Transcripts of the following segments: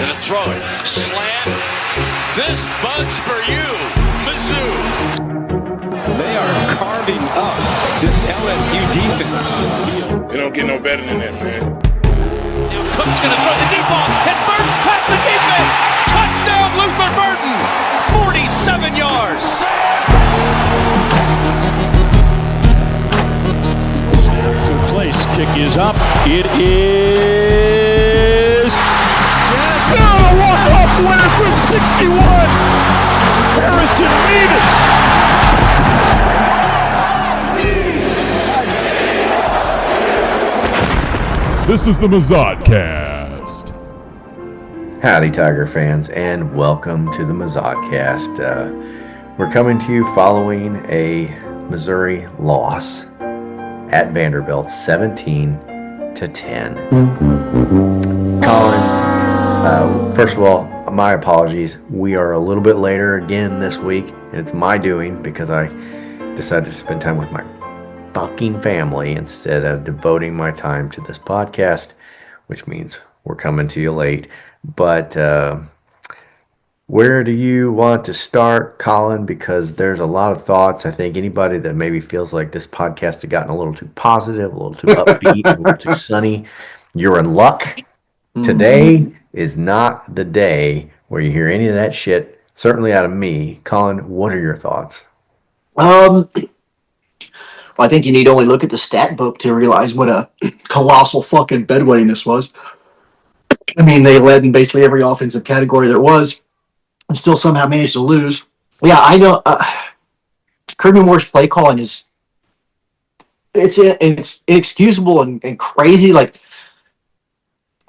Gonna throw it. Slant. This bug's for you, Mizzou. They are carving up this LSU defense. You don't get no better than that, man. Now Cook's gonna throw the deep ball, and Burton's past the defense. Touchdown, Luther Burton. 47 yards. Place kick is up. It is. Yes, a walk-off winner from 61. Harrison Mevis. This is the Mizzodcast. Howdy, Tiger fans, and welcome to the Mizzodcast. We're coming to you following a Missouri loss at Vanderbilt, 17-10. Colin, first of all, my apologies. We are a little bit later again this week, and it's my doing because I decided to spend time with my fucking family instead of devoting my time to this podcast, which means we're coming to you late. But where do you want to start, Colin? Because there's a lot of thoughts. I think anybody that maybe feels like this podcast has gotten a little too positive, a little too upbeat, a little too sunny, you're in luck. Today is not the day where you hear any of that shit, certainly out of me. Colin, what are your thoughts? I think you need only look at the stat book to realize what a colossal fucking bedwetting this was. I mean, they led in basically every offensive category there was, and still somehow managed to lose. Yeah, I know. Kirby Moore's play calling is it's inexcusable and crazy. Like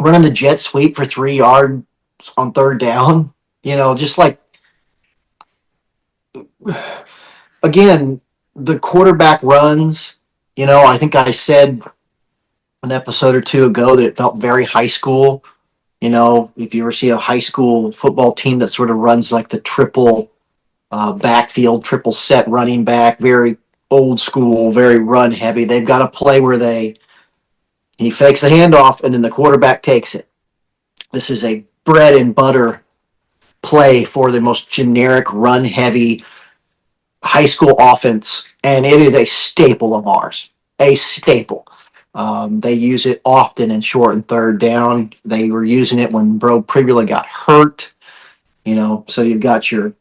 running the jet sweep for 3 yards on third down. You know, just like again, the quarterback runs. You know, I think I said an episode or two ago that it felt very high school. You know, if you ever see a high school football team that sort of runs like the triple backfield, triple set running back, very old school, very run heavy. They've got a play where he fakes the handoff and then the quarterback takes it. This is a bread and butter play for the most generic run heavy high school offense. And it is a staple of ours, a staple. They use it often in short and third down. They were using it when Bro Pribula got hurt. You know, so you've got your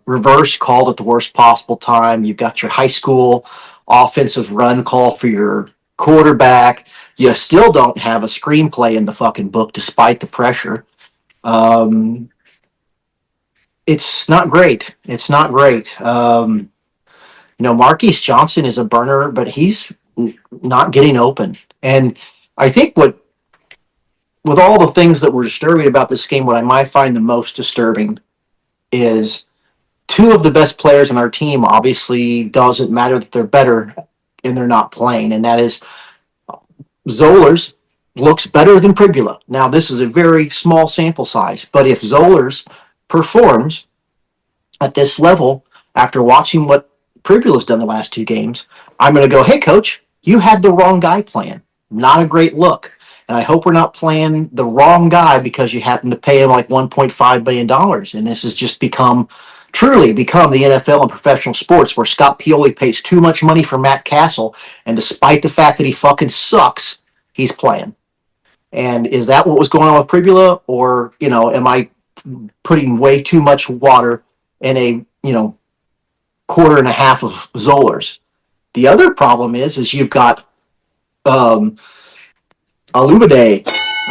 reverse called at the worst possible time. You've got your high school offensive run call for your quarterback. You still don't have a screenplay in the fucking book despite the pressure. It's not great. It's not great. You know, Marquise Johnson is a burner, but he's not getting open. And I think with all the things that were disturbing about this game, what I might find the most disturbing is two of the best players on our team. Obviously, doesn't matter that they're better and they're not playing, and that is Zollers looks better than Pribula. Now, this is a very small sample size, but if Zollers performs at this level after watching what Pribula's done the last two games, I'm going to go, hey, coach, you had the wrong guy playing. Not a great look. And I hope we're not playing the wrong guy because you happen to pay him like $1.5 billion. And this has just truly become the NFL and professional sports where Scott Pioli pays too much money for Matt Castle. And despite the fact that he fucking sucks, he's playing. And is that what was going on with Pribula? Or, you know, am I putting way too much water in a, you know, quarter and a half of Zollers? The other problem is you've got Alubade,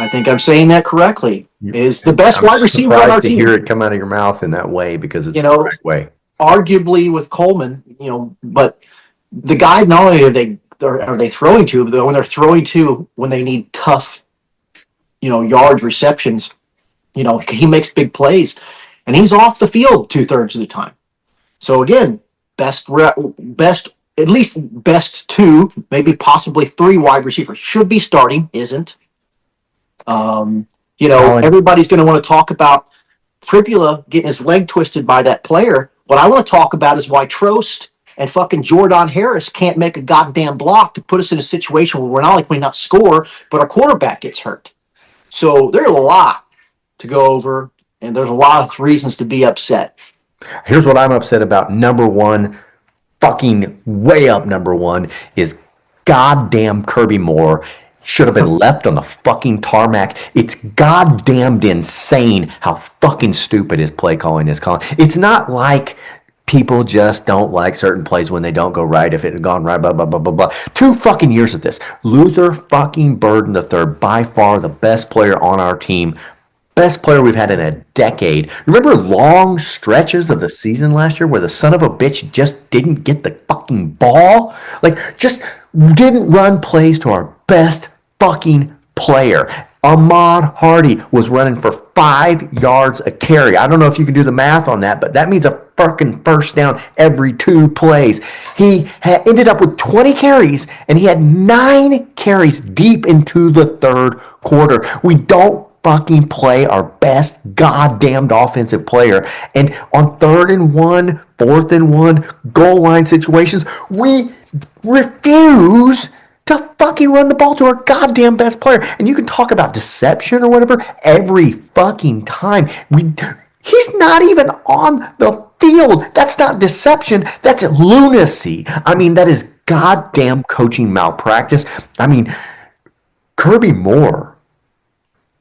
I think I'm saying that correctly, is the best wide receiver on our team. Hear it come out of your mouth in that way because it's the correct way. Arguably with Coleman, you know, but the guy not only are they throwing to, but when they're throwing to when they need tough, you know, yards receptions, you know, he makes big plays, and he's off the field 2/3 of the time. So again, best at least best two, maybe possibly three wide receivers should be starting, isn't. You know, everybody's going to want to talk about Pribula getting his leg twisted by that player. What I want to talk about is why Trost and fucking Jordan Harris can't make a goddamn block to put us in a situation where we're not only not score, but our quarterback gets hurt. So there's a lot to go over, and there's a lot of reasons to be upset. Here's what I'm upset about. Number one, fucking way up number one, is goddamn Kirby Moore should have been left on the fucking tarmac. It's goddamned insane how fucking stupid his play calling is. It's not like people just don't like certain plays when they don't go right. If it had gone right, blah, blah, blah, blah, blah. 2 fucking years of this. Luther fucking Burden III, by far the best player on our team. Best player we've had in a decade. Remember long stretches of the season last year where the son of a bitch just didn't get the fucking ball? Like, just didn't run plays to our best fucking player. Ahmad Hardy was running for 5 yards a carry. I don't know if you can do the math on that, but that means a fucking first down every 2 plays. He ended up with 20 carries, and he had 9 carries deep into the third quarter. We don't fucking play our best goddamned offensive player. And on 3rd and 1, 4th and 1, goal line situations, we refuse to fucking run the ball to our goddamn best player. And you can talk about deception or whatever every fucking time. He's not even on the field. That's not deception. That's lunacy. I mean, that is goddamn coaching malpractice. I mean, Kirby Moore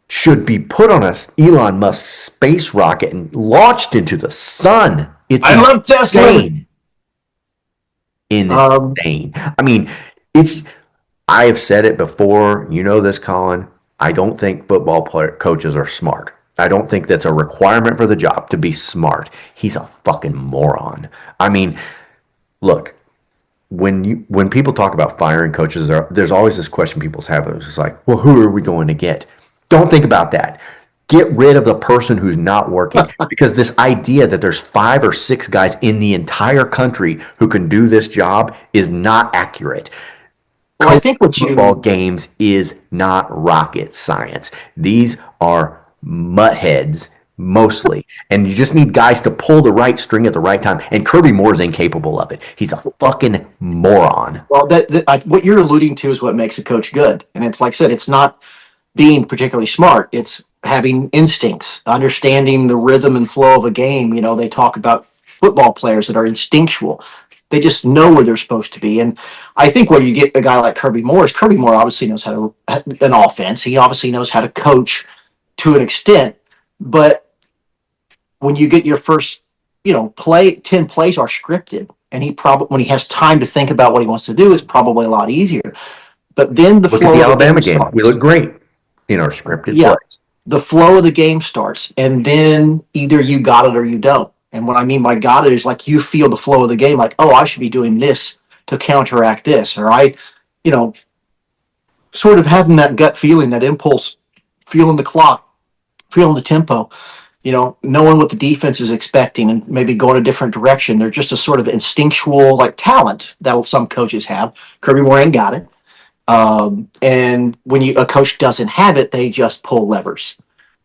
should be put on a Elon Musk space rocket and launched into the sun. I love Tesla. Insane. I mean, I have said it before. You know this, Colin. I don't think football coaches are smart. I don't think that's a requirement for the job to be smart. He's a fucking moron. I mean, look, when people talk about firing coaches, there's always this question people have. It's just like, well, who are we going to get? Don't think about that. Get rid of the person who's not working, because this idea that there's 5 or 6 guys in the entire country who can do this job is not accurate. Well, I think Football games is not rocket science. These are muttheads mostly, and you just need guys to pull the right string at the right time. And Kirby Moore is incapable of it. He's a fucking moron. Well, what you're alluding to is what makes a coach good, and it's like I said, it's not being particularly smart. It's having instincts, understanding the rhythm and flow of a game. You know, they talk about football players that are instinctual. They just know where they're supposed to be. And I think where you get a guy like Kirby Moore is Kirby Moore obviously knows how to an offense. He obviously knows how to coach to an extent. But when you get your first, 10 plays are scripted. And when he has time to think about what he wants to do, it's probably a lot easier. But then Look at the Alabama game. We look great in our scripted plays. The flow of the game starts, and then either you got it or you don't. And what I mean by got it is like you feel the flow of the game, like, oh, I should be doing this to counteract this. Or sort of having that gut feeling, that impulse, feeling the clock, feeling the tempo, knowing what the defense is expecting and maybe going a different direction. They're just a sort of instinctual talent that some coaches have. Kirby Moore ain't got it. And when a coach doesn't have it, they just pull levers.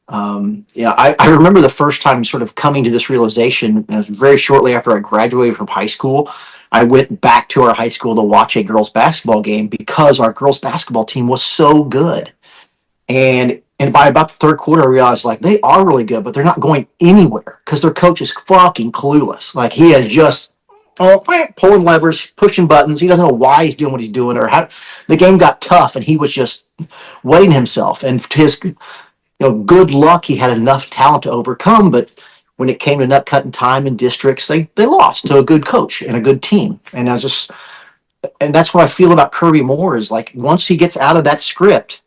I remember the first time sort of coming to this realization, and it was very shortly after I graduated from high school. I went back to our high school to watch a girls basketball game because our girls basketball team was so good. And by about the third quarter, I realized they are really good, but they're not going anywhere because their coach is fucking clueless. Like, he is just pulling levers, pushing buttons. He doesn't know why he's doing what he's doing or how. The game got tough, and he was just wetting himself. And to his good luck, he had enough talent to overcome. But when it came to nut cutting time in districts, they lost to a good coach and a good team. And that's what I feel about Kirby Moore is once he gets out of that script,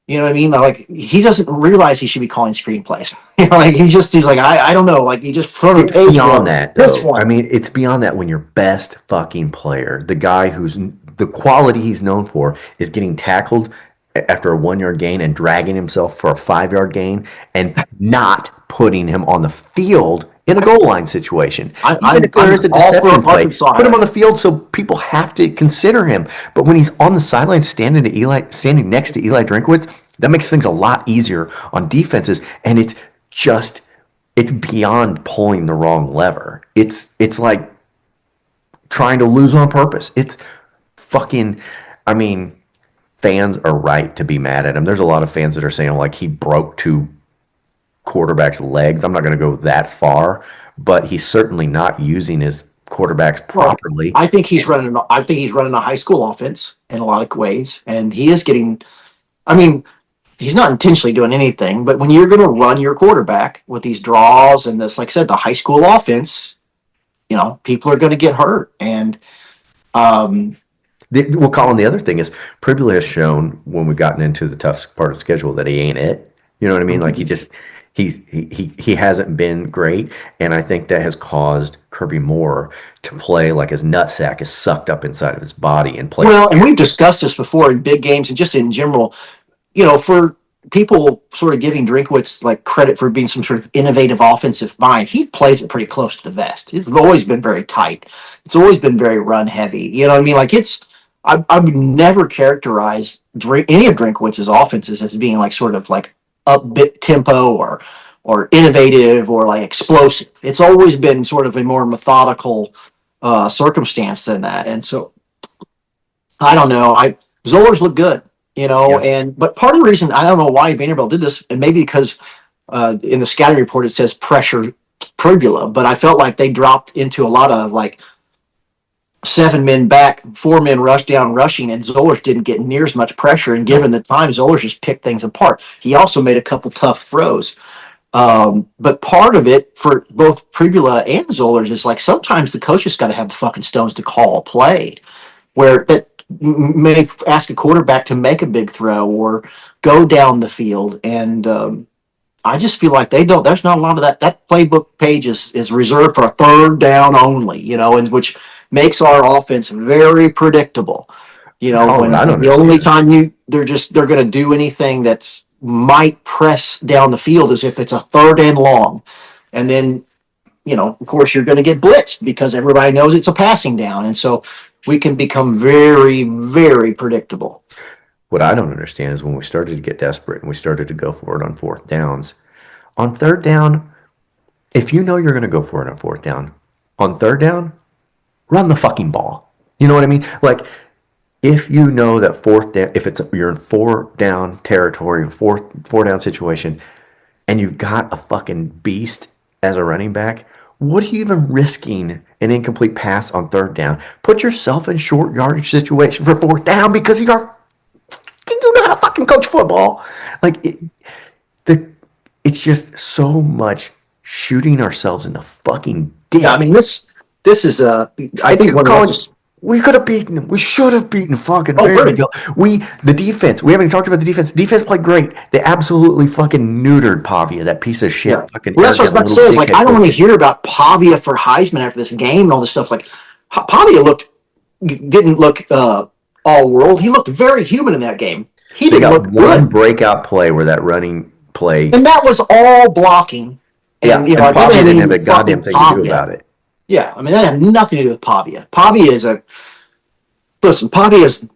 you know what I mean? He doesn't realize he should be calling screenplays. He's like, I don't know. He just front of the page. Beyond that, though. I mean, it's beyond that when your best fucking player, the guy who's the quality he's known for, is getting tackled after a 1-yard gain and dragging himself for a 5-yard gain and not putting him on the field in a goal line situation. Even if there is a deception play, put him on the field so people have to consider him. But when he's on the sideline standing next to Eli Drinkwitz, that makes things a lot easier on defenses. And it's beyond pulling the wrong lever. It's like trying to lose on purpose. It's fucking, fans are right to be mad at him. There's a lot of fans that are saying he broke 2 quarterback's legs. I'm not going to go that far, but he's certainly not using his quarterbacks properly. I think he's running a high school offense in a lot of ways, and he is getting. I mean, he's not intentionally doing anything, but when you're going to run your quarterback with these draws and this, like I said, the high school offense, people are going to get hurt. And Colin, the other thing is Pribula has shown when we've gotten into the tough part of the schedule that he ain't it. You know what I mean? Like he hasn't been great, and I think that has caused Kirby Moore to play like his nutsack is sucked up inside of his body and play. Well, and we've discussed this before in big games and just in general. For people sort of giving Drinkwitz like credit for being some sort of innovative offensive mind, he plays it pretty close to the vest. It's always been very tight. It's always been very run heavy. You know what I mean? Like I would never characterize any of Drinkwitz's offenses as being like sort of like up bit tempo or innovative or like explosive. It's always been sort of a more methodical circumstance than that. And so I don't know. Zollers look good. But part of the reason, I don't know why Vanderbilt did this, and maybe because in the scouting report it says pressure Pribula, but I felt like they dropped into a lot of like 7 men back, 4 men rush down rushing, and Zollers didn't get near as much pressure, and given the time, Zollers just picked things apart. He also made a couple tough throws. But part of it for both Pribula and Zollers is like sometimes the coach just got to have the fucking stones to call a play where that may ask a quarterback to make a big throw or go down the field. And I just feel like there's not a lot of that. That playbook page is reserved for a third down only, and which makes our offense very predictable. When the only time they're going to do anything that's might press down the field is if it's a 3rd and long. And then, of course you're going to get blitzed because everybody knows it's a passing down. And so we can become very, very predictable. What I don't understand is when we started to get desperate and we started to go for it on 4th downs. On 3rd down, if you know you're going to go for it on 4th down, on 3rd down, run the fucking ball. You know what I mean? Like, if you know that 4th down, if you're in 4 down territory, four down situation, and you've got a fucking beast as a running back, what are you even risking an incomplete pass on 3rd down? Put yourself in short yardage situation for 4th down because you know how to fucking coach football. Like it's just so much shooting ourselves in the fucking dick. Yeah, I mean this is I think one of those. We could have beaten them. We should have beaten fucking Vanderbilt. The defense. We haven't even talked about the defense. Defense played great. They absolutely fucking neutered Pavia, that piece of shit. Yeah. Fucking. Well, that's what I was about to say. Is like I don't want to hear about Pavia for Heisman after this game and all this stuff. Like Pavia didn't look all world. He looked very human in that game. He didn't look one good. breakout play where that running play, and that was all blocking. And, and Pavia didn't have a goddamn thing to do about it. Yeah, I mean, that had nothing to do with Pavia. Pavia is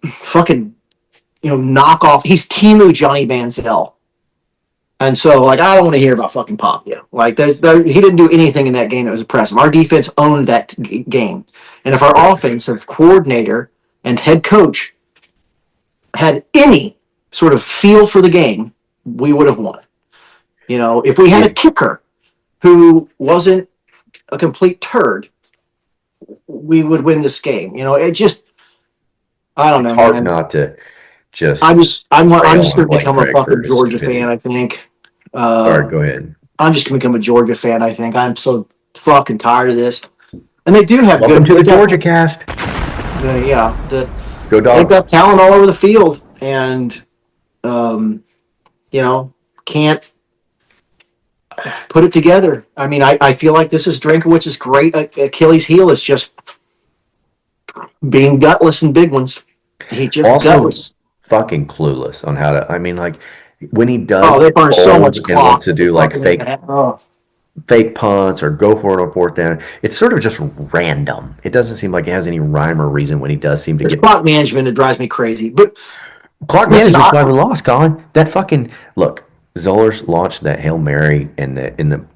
fucking, knockoff. He's Timu Johnny Manziel. And so, like, I don't want to hear about fucking Pavia. Like, he didn't do anything in that game that was impressive. Our defense owned that game. And if our offensive coordinator and head coach had any sort of feel for the game, we would have won. If we had a kicker who wasn't a complete turd, we would win this game. It just, I don't know. It's hard not to just. I'm just going to become a fucking Georgia fan. I think. All right, go ahead. I'm just going to become a Georgia fan. I think I'm so fucking tired of this. And they do have Welcome to the Georgia cast. Go Dogs. They've got talent all over the field, and can't put it together. I mean, I feel like this is Drinkowicz's great Achilles heel is just being gutless in big ones. He just also gutless. Fucking clueless on how to. I mean, like when he does, they burn so much and clock wants to do like fake punts or go for it on 4th down. It's sort of just random. It doesn't seem like it has any rhyme or reason when he does seem to get clock management. It drives me crazy. But clock management's why we lost, Colin. That fucking look. Zollers launched that Hail Mary in the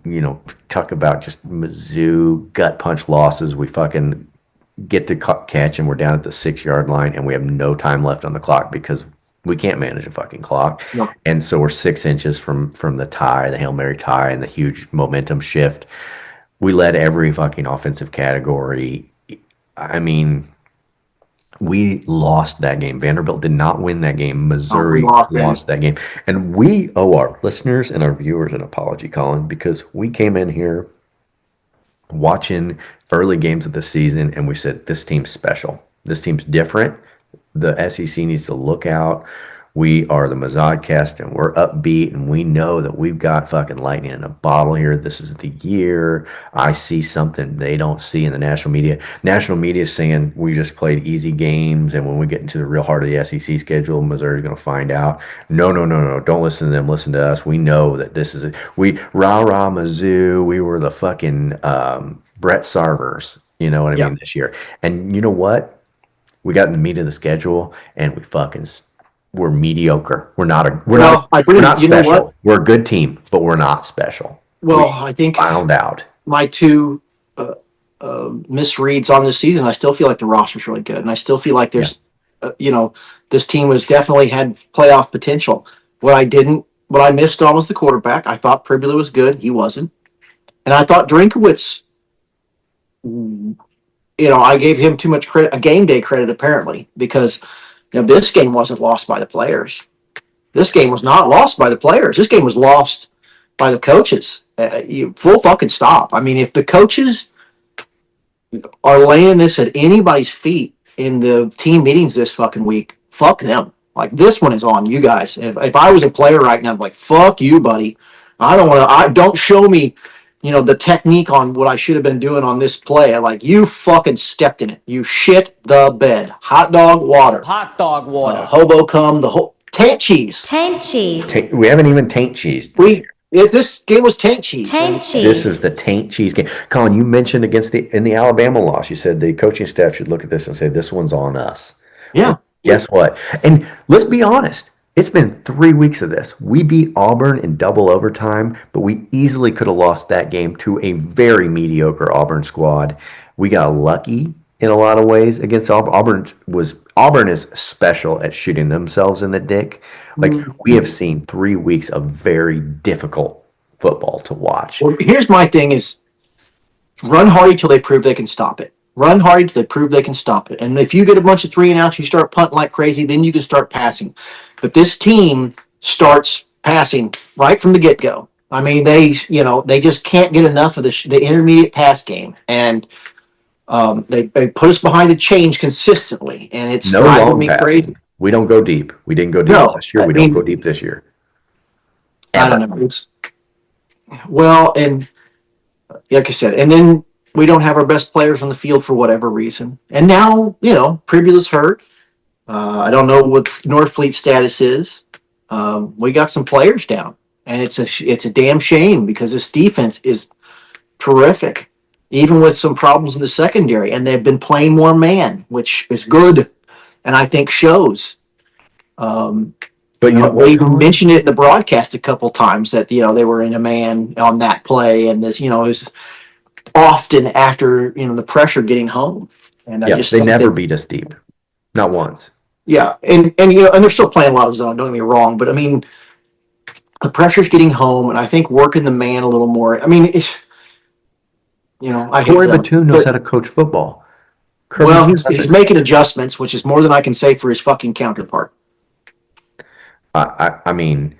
talk about just Mizzou gut punch losses. We fucking get the catch and we're down at the 6-yard line and we have no time left on the clock because We can't manage a fucking clock. No. And so we're 6 inches from the tie, the Hail Mary tie, and the huge momentum shift. We led every fucking offensive category. I mean, we lost that game. Vanderbilt did not win that game. Missouri lost that game. And we owe our listeners and our viewers an apology, Colin, because we came in here watching early games of the season and we said, this team's special. This team's different. The SEC needs to look out. We are the Mizzodcast and we're upbeat and we know that we've got fucking lightning in a bottle here. This is the year. I see something they don't see in the national media. National media is saying we just played easy games and when we get into the real heart of the SEC schedule, Missouri's going to find out. No. Don't listen to them. Listen to us. We know that this is it. We rah-rah Mizzou. We were the fucking Brett Sarvers, you know what I mean, this year. And you know what? We got in the meat of the schedule and we're mediocre. We're not special. We're a good team, but we're not special. Well, I think found out my two misreads on this season. I still feel like the roster's really good, and I still feel like there's, this team was definitely had playoff potential. What I missed on was the quarterback. I thought Pribula was good. He wasn't, and I thought Drinkowitz. I gave him too much credit, a game day credit, apparently, because. This game wasn't lost by the players. This game was not lost by the players. This game was lost by the coaches. Full fucking stop. I mean, if the coaches are laying this at anybody's feet in the team meetings this fucking week, fuck them. Like, this one is on you guys. If I was a player right now, I'm like, fuck you, buddy. Don't show me, the technique on what I should have been doing on this play. You fucking stepped in it. You shit the bed. Hot dog water. Hobo cum, the whole taint cheese. We haven't even taint cheese. This game was taint cheese. This is the taint cheese game. Colin, you mentioned in the Alabama loss, you said the coaching staff should look at this and say, this one's on us. Yeah. Well, guess what? And let's be honest. It's been 3 weeks of this. We beat Auburn in double overtime, but we easily could have lost that game to a very mediocre Auburn squad. We got lucky in a lot of ways against Auburn. Auburn is special at shooting themselves in the dick. We have seen 3 weeks of very difficult football to watch. Well, here's my thing is run hard till they prove they can stop it. Run hard till they prove they can stop it. And if you get a bunch of 3-and-outs, you start punting like crazy, then you can start passing. But this team starts passing right from the get-go. I mean, they just can't get enough of the intermediate pass game. And they put us behind the chains consistently. And it's driving me crazy. We don't go deep. We didn't go deep last year. We don't go deep this year. I don't know. And like I said, and then we don't have our best players on the field for whatever reason. And now, Pribula's hurt. I don't know what Norfleet's status is. We got some players down. And it's a damn shame because this defense is terrific, even with some problems in the secondary. And they've been playing more man, which is good. And I think shows. But we mentioned it in the broadcast a couple times that, they were in a man on that play. And this, it was often after the pressure getting home, and they never beat us deep, not once. Yeah, and they're still playing a lot of zone. Don't get me wrong, but I mean, the pressure's getting home, and I think working the man a little more. I mean, it's Corey Batoon knows how to coach football. He's making adjustments, which is more than I can say for his fucking counterpart. I mean,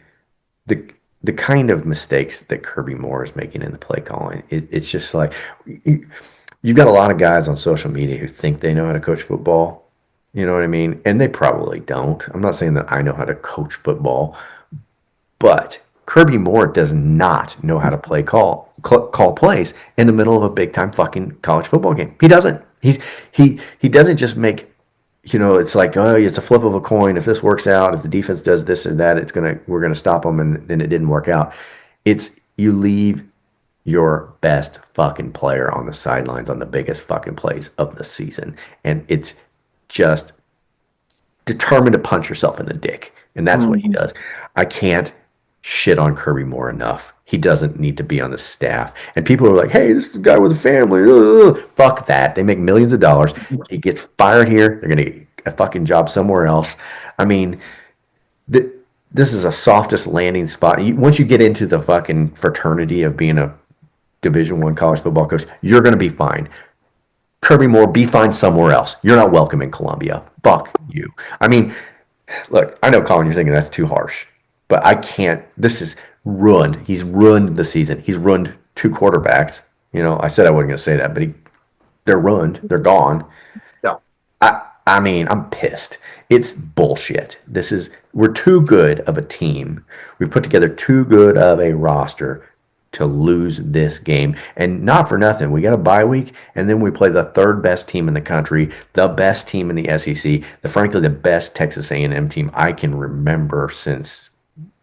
the kind of mistakes that Kirby Moore is making in the play calling, it's just like you've got a lot of guys on social media who think they know how to coach football. You know what I mean? And they probably don't. I'm not saying that I know how to coach football, but Kirby Moore does not know how to call plays in the middle of a big time fucking college football game. He doesn't. He doesn't just make. It's like, it's a flip of a coin. If this works out, if the defense does this or that, we're gonna stop them, and then it didn't work out. It's you leave your best fucking player on the sidelines on the biggest fucking plays of the season, and it's just determined to punch yourself in the dick, and that's what he does. I can't shit on Kirby Moore enough. He doesn't need to be on the staff. And people are like, hey, this is a guy with a family. Fuck that. They make millions of dollars. He gets fired here. They're going to get a fucking job somewhere else. I mean, this is a softest landing spot. Once you get into the fucking fraternity of being a Division I college football coach, you're going to be fine. Kirby Moore, be fine somewhere else. You're not welcome in Columbia. Fuck you. I mean, look, I know, Colin, you're thinking that's too harsh, but I can't. This is ruined. He's ruined the season. He's ruined 2 quarterbacks. I said I wasn't going to say that, but they're ruined. They're gone. Yeah. I mean, I'm pissed. It's bullshit. We're too good of a team. We put together too good of a roster to lose this game. And not for nothing, we got a bye week, and then we play the 3rd best team in the country, the best team in the SEC, frankly the best Texas A&M team I can remember since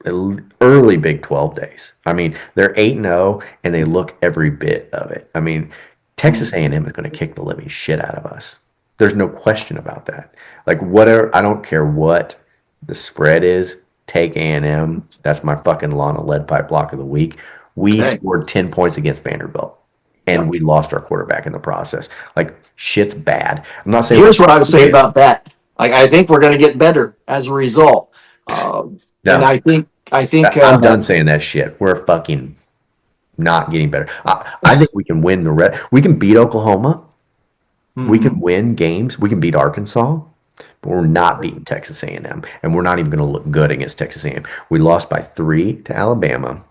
early Big 12 days. I mean, they're 8-0, and they look every bit of it. I mean, Texas A&M is going to kick the living shit out of us. There's no question about that. Like, whatever, I don't care what the spread is, take A&M. That's my fucking Lana Lead Pipe block of the week. We scored 10 points against Vanderbilt, and we lost our quarterback in the process. Like, shit's bad. I'm not saying. Here's what I would say about that. Like, I think we're going to get better as a result. And I think I'm done saying that shit. We're fucking not getting better. I think we can win the rest. We can beat Oklahoma. Mm-hmm. We can win games. We can beat Arkansas. But we're not beating Texas A&M, and we're not even going to look good against Texas A&M. We lost by 3 to Alabama.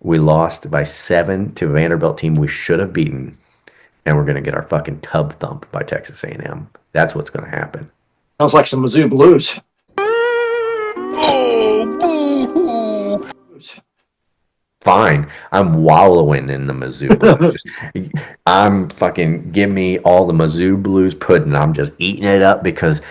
We lost by 7 to a Vanderbilt team we should have beaten, and we're going to get our fucking tub thumped by Texas A&M. That's what's going to happen. Sounds like some Mizzou Blues. Fine. I'm wallowing in the Mizzou Blues. I'm fucking, give me all the Mizzou Blues pudding. I'm just eating it up, because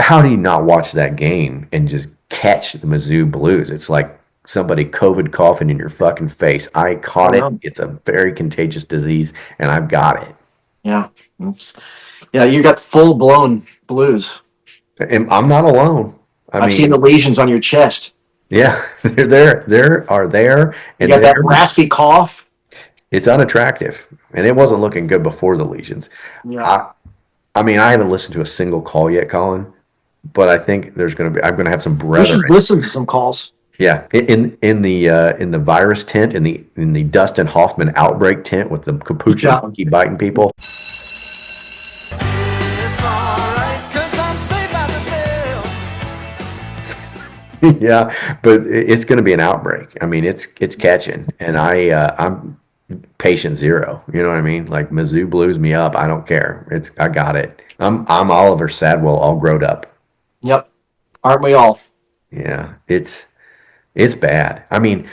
how do you not watch that game and just catch the Mizzou Blues? It's like somebody COVID coughing in your fucking face. I caught it. It's a very contagious disease, and I've got it. Yeah. Oops. Yeah, you got full-blown blues. And I'm not alone. I've seen the lesions on your chest. Yeah, they're there. And you got that raspy cough. It's unattractive, and it wasn't looking good before the lesions. Yeah. I mean, I haven't listened to a single call yet, Colin, but I think I'm going to have some brethren. We should listen to some calls. Yeah, in the virus tent, in the Dustin Hoffman outbreak tent with the capuchin monkey biting people. It's all right, 'cause I'm saved by the bell. Yeah, but it's going to be an outbreak. I mean, it's catching, and I'm patient zero. You know what I mean? Like, Mizzou blues me up. I don't care. I got it. I'm Oliver Sadwell, all grown up. Yep, aren't we all? Yeah, it's bad. I mean,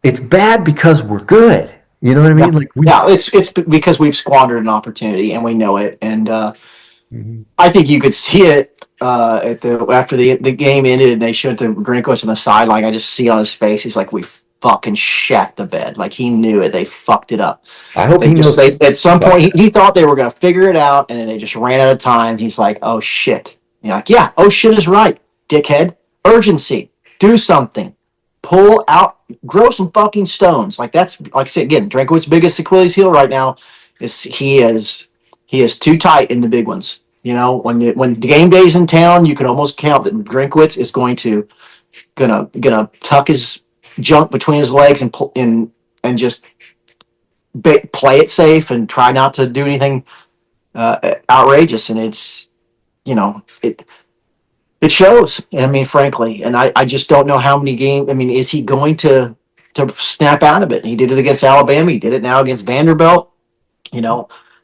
it's bad because we're good. You know what I mean? Yeah. It's because we've squandered an opportunity, and we know it. And I think you could see it after the game ended and they showed the Grinkwitz on the sideline. I just see on his face, he's like, we fucking shat the bed. Like, he knew it. They fucked it up. I hope he knows. At some point, he thought they were going to figure it out, and then they just ran out of time. He's like, oh shit. And you're like, yeah, oh shit is right, dickhead. Urgency. Do something. Pull out. Grow some fucking stones. Like, that's, like I said again, Drinkwitz's biggest Achilles heel right now is he is too tight in the big ones. You know, when the game day's in town, you can almost count that Drinkwitz is gonna tuck his junk between his legs and just play it safe and try not to do anything outrageous. And it's, it shows. I mean, frankly, and I just don't know how many games. I mean, is he going to snap out of it? He did it against Alabama. He did it now against Vanderbilt.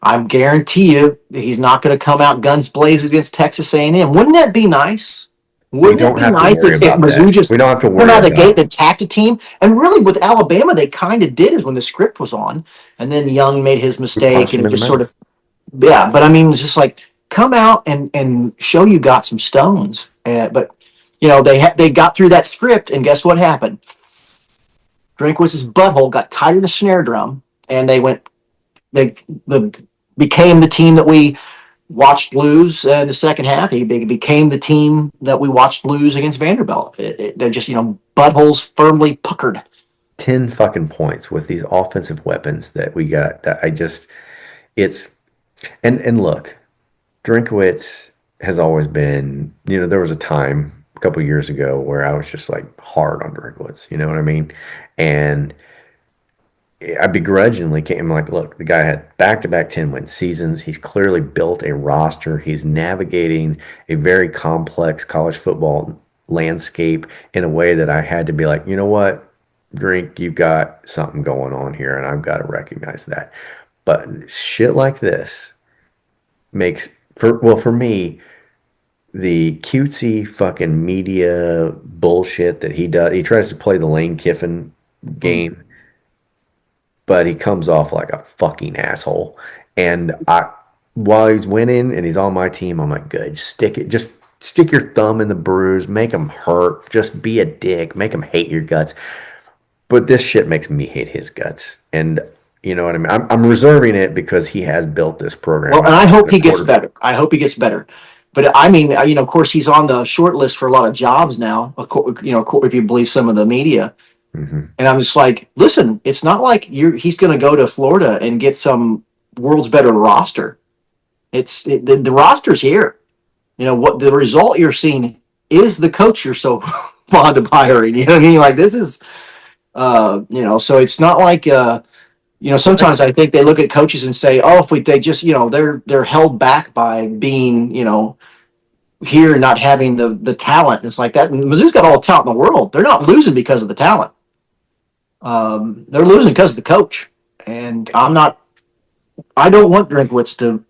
I guarantee you that he's not going to come out guns blazing against Texas A&M. Wouldn't that be nice? Wouldn't it be nice if Mizzou just went out of the gate and attacked a team? And really, with Alabama, they kind of did it when the script was on, and then Young made his mistake, and it just sort of, yeah. But I mean, it was just like, come out and show you got some stones. But they got through that script, and guess what happened? Drinkwitz's butthole got tighter than a snare drum, and they became the team that we watched lose in the second half. He became the team that we watched lose against Vanderbilt. They're just, buttholes firmly puckered. 10 fucking points with these offensive weapons that we got. And look, Drinkwitz has always been, there was a time couple years ago where I was just like hard on Drinkwitz. You know what I mean? And I begrudgingly came like, look, the guy had back-to-back 10-win seasons. He's clearly built a roster. He's navigating a very complex college football landscape in a way that I had to be like, you know what, Drink, you got something going on here, and I've got to recognize that. But shit like this makes for me, the cutesy fucking media bullshit that he does. He tries to play the Lane Kiffin game, but he comes off like a fucking asshole. And while he's winning and he's on my team, I'm like, good, just stick your thumb in the bruise, make him hurt, just be a dick, make him hate your guts. But this shit makes me hate his guts. And you know what I mean? I'm reserving it because he has built this program. Well, and I hope he gets better. I hope he gets better. But I mean, of course, he's on the short list for a lot of jobs now, if you believe some of the media. Mm-hmm. And I'm just like, listen, it's not like he's going to go to Florida and get some world's better roster. The roster's here. What the result you're seeing is the coach you're so fond of hiring. You know what I mean? Like this is, so it's not like, sometimes I think they look at coaches and say, oh, if they just, they're held back by being, here and not having the talent. It's like that. And Mizzou's got all the talent in the world. They're not losing because of the talent. They're losing because of the coach. And I don't want Drinkwitz to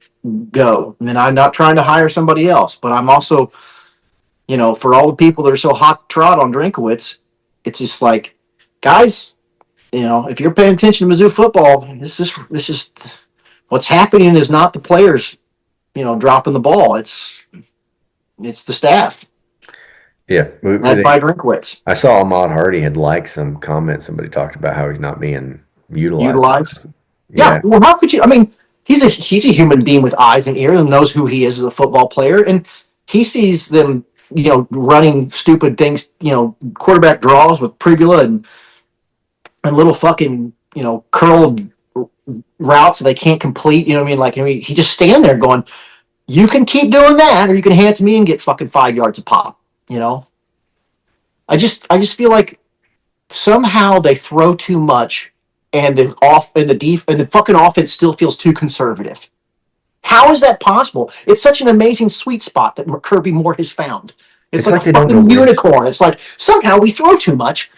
go. And I'm not trying to hire somebody else, but I'm also, for all the people that are so hot trot on Drinkwitz, it's just like, guys, if you're paying attention to Mizzou football, this is what's happening is not the players, dropping the ball. It's the staff. Yeah. Led by Drinkwitz. I saw Ahmad Hardy had liked some comments. Somebody talked about how he's not being utilized. Yeah. Well, how could you? I mean, he's a human being with eyes and ears and knows who he is as a football player. And he sees them, running stupid things, quarterback draws with Pribula and little fucking, curled routes that they can't complete. You know what I mean? Like, he just stand there going, you can keep doing that, or you can hand it to me and get fucking 5 yards a pop. I just feel like somehow they throw too much, and the fucking offense still feels too conservative. How is that possible? It's such an amazing sweet spot that Kirby Moore has found. It's like a fucking unicorn. It's like somehow we throw too much,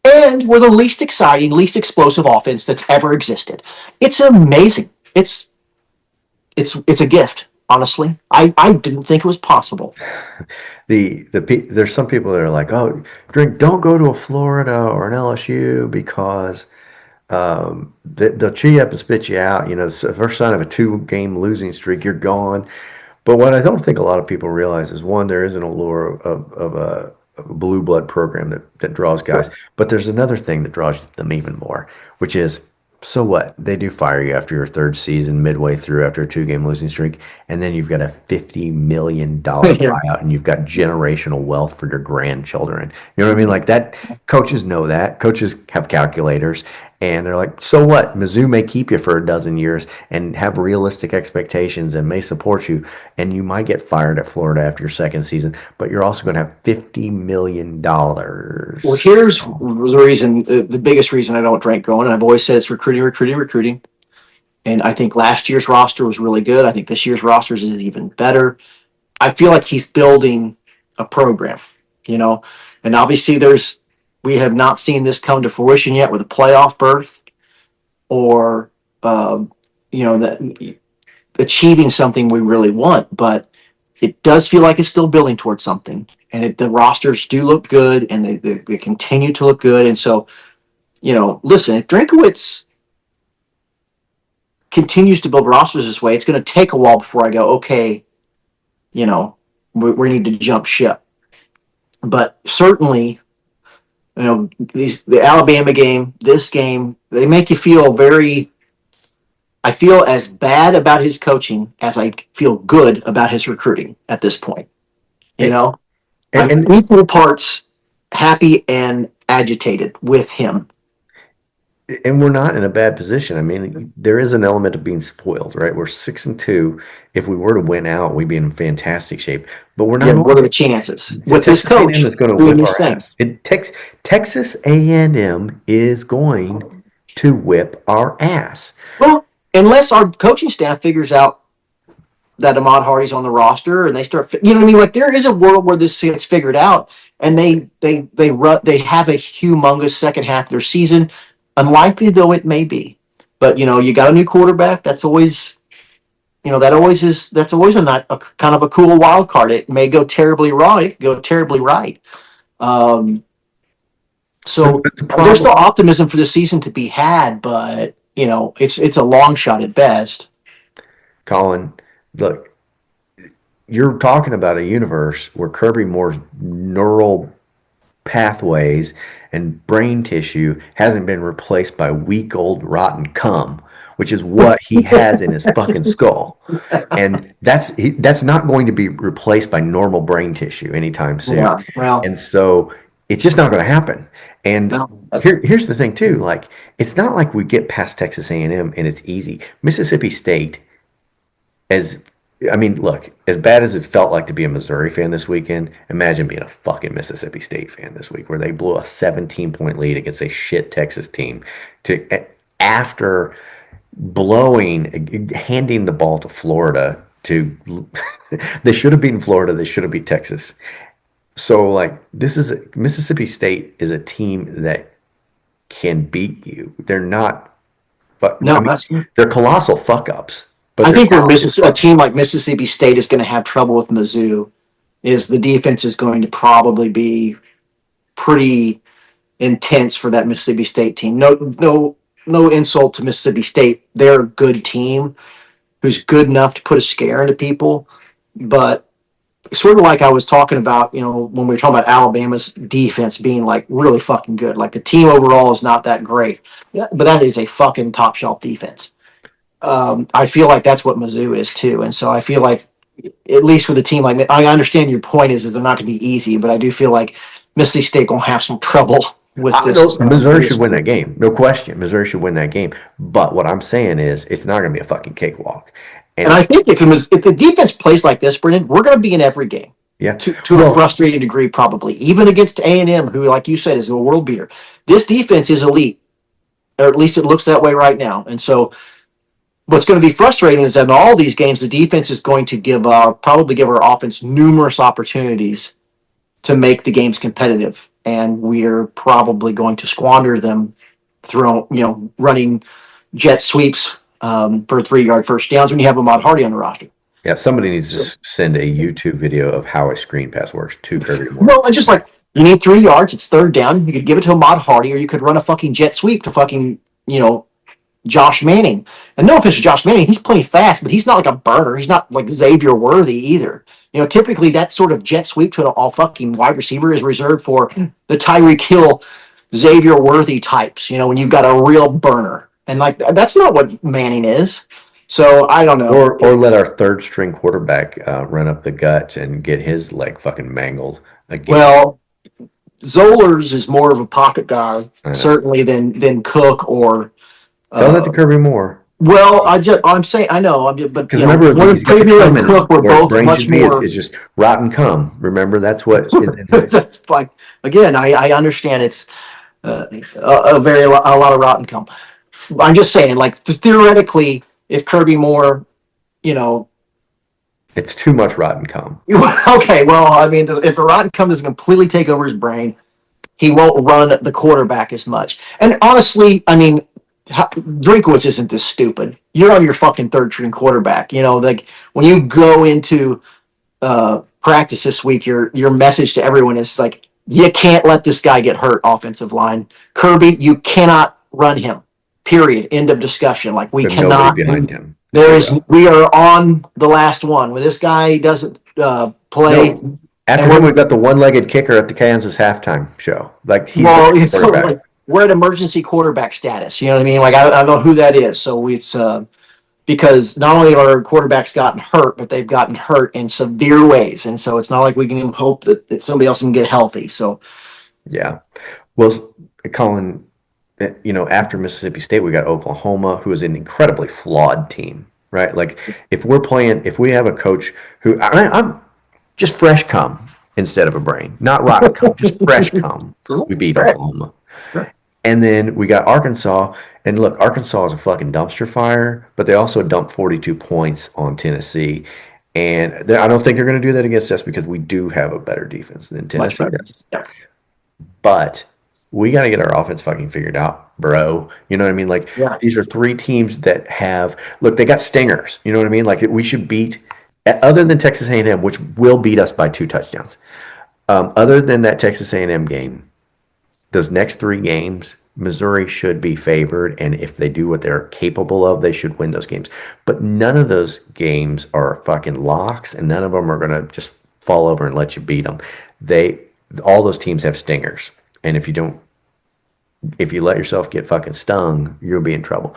and we're the least exciting, least explosive offense that's ever existed. It's amazing. It's a gift. Honestly, I didn't think it was possible. There's some people that are like, oh, don't go to a Florida or an LSU because they'll chew you up and spit you out. It's the first sign of a 2-game losing streak, you're gone. But what I don't think a lot of people realize is, one, there is an allure of a blue blood program that draws guys. But there's another thing that draws them even more, which is, so what? They do fire you after your third season, midway through after a 2-game losing streak, and then you've got a $50 million buyout, and you've got generational wealth for your grandchildren. You know what I mean? Like that. Coaches know that. Coaches have calculators, and they're like, so what? Mizzou may keep you for a dozen years and have realistic expectations and may support you, and you might get fired at Florida after your second season, but you're also going to have $50 million. Well, here's the reason, the biggest reason I don't drink going, and I've always said it's recruiting. And I think last year's roster was really good. I think this year's roster is even better. I feel like he's building a program, and obviously we have not seen this come to fruition yet with a playoff berth or, achieving something we really want, but it does feel like it's still building towards something. And the rosters do look good, and they continue to look good. And so, listen, if Drinkwitz continues to build rosters this way, it's going to take a while before I go, okay, we need to jump ship. But certainly, the Alabama game, this game, they make you feel I feel as bad about his coaching as I feel good about his recruiting at this point. I'm equal parts happy and agitated with him. and we're not in a bad position. I mean, there is an element of being spoiled, right? We're 6-2. If we were to win out, we'd be in fantastic shape. But we're not. Yeah, what are the chances with this Texas coach A&M is going to doing whip these our things? ass. Texas A&M is going to whip our ass. Well, unless our coaching staff figures out that Ahmad Hardy's on the roster and they start, you know what I mean? Like there is a world where this gets figured out and they have a humongous second half of their season. Unlikely though it may be, but you got a new quarterback. That's always, that's always a kind of a cool wild card. It may go terribly wrong. It could go terribly right. So there's still optimism for the season to be had, but it's a long shot at best. Colin, look, you're talking about a universe where Kirby Moore's neural pathways and brain tissue hasn't been replaced by weak old rotten cum, which is what he has in his fucking skull. And that's not going to be replaced by normal brain tissue anytime soon. Yeah, well, And so it's just not going to happen. And here's the thing too, like it's not like we get past Texas A&M and it's easy. Mississippi State, look, as bad as it felt like to be a Missouri fan this weekend, imagine being a fucking Mississippi State fan this week where they blew a 17-point lead against a shit Texas team after handing the ball to Florida they should have beaten Florida, they should have beat Texas. So like Mississippi State is a team that can beat you. They're not, but they're colossal fuck ups. But I think where a team like Mississippi State is going to have trouble with Mizzou is the defense is going to probably be pretty intense for that Mississippi State team. No insult to Mississippi State. They're a good team who's good enough to put a scare into people, but sort of like I was talking about, when we were talking about Alabama's defense being like really fucking good. Like the team overall is not that great, but that is a fucking top shelf defense. I feel like that's what Mizzou is too. And so I feel like, at least with a team like, I understand your point is they're not going to be easy, but I do feel like Mississippi State going to have some trouble with this. Missouri should win that game. No question. Missouri should win that game. But what I'm saying is it's not going to be a fucking cakewalk. And I think if the defense plays like this, Brendan, we're going to be in every game. Yeah. To a frustrating degree, probably. Even against A&M, who, like you said, is a world beater. This defense is elite. Or at least it looks that way right now. And so what's going to be frustrating is that in all these games, the defense is going to probably give our offense numerous opportunities to make the games competitive. And we're probably going to squander them through, running jet sweeps for 3-yard first downs when you have Ahmad Hardy on the roster. Yeah, somebody needs to send a YouTube video of how a screen pass works to Kirby Moore. No, and just like you need 3 yards, it's third down. You could give it to Ahmad Hardy, or you could run a fucking jet sweep to fucking Josh Manning. And no offense to Josh Manning, he's playing fast, but he's not like a burner. He's not like Xavier Worthy either. Typically that sort of jet sweep to an all fucking wide receiver is reserved for the Tyreek Hill, Xavier Worthy types. When you've got a real burner. And like that's not what Manning is. So I don't know. Or let our third string quarterback run up the gut and get his leg fucking mangled again. Well, Zollers is more of a pocket guy, certainly than Cook or. Tell that to Kirby Moore. Well, I'm saying I know, but because remember, Premier and Cook were both much more. It's just rotten cum. Remember, that's what. That's like again. I understand it's a lot of rotten cum. I'm just saying, like theoretically, if Kirby Moore, it's too much rotten cum. Okay, well, I mean, if the rotten cum doesn't completely take over his brain, he won't run the quarterback as much. And honestly, I mean, Drinkwitz isn't this stupid. You're on your fucking third string quarterback. Like when you go into practice this week, your message to everyone is like, you can't let this guy get hurt. Offensive line, Kirby, you cannot run him. Period. End of discussion. Like we cannot. Behind him. We are on the last one. When this guy doesn't play. No. After him, we've got the one-legged kicker at the Kansas halftime show. Like he's we're at emergency quarterback status. You know what I mean? Like I don't know who that is. So it's because not only are our quarterbacks gotten hurt, but they've gotten hurt in severe ways, and so it's not like we can even hope that somebody else can get healthy. So yeah, well, Colin, after Mississippi State, we got Oklahoma, who is an incredibly flawed team, right? Like if we have a coach who I'm just fresh come instead of a brain, not rotten come, just fresh come. We beat Oklahoma. And then we got Arkansas, and look, Arkansas is a fucking dumpster fire, but they also dumped 42 points on Tennessee. And I don't think they're going to do that against us because we do have a better defense than Tennessee does. Yeah. But we got to get our offense fucking figured out, bro. You know what I mean? Like, these are three teams that they got stingers. You know what I mean? Like, we should beat, other than Texas A&M, which will beat us by 2 touchdowns. Other than that Texas A&M game, those next 3 games, Missouri should be favored, and if they do what they're capable of, they should win those games. But none of those games are fucking locks, and none of them are going to just fall over and let you beat them. All those teams have stingers, and if you let yourself get fucking stung, you'll be in trouble.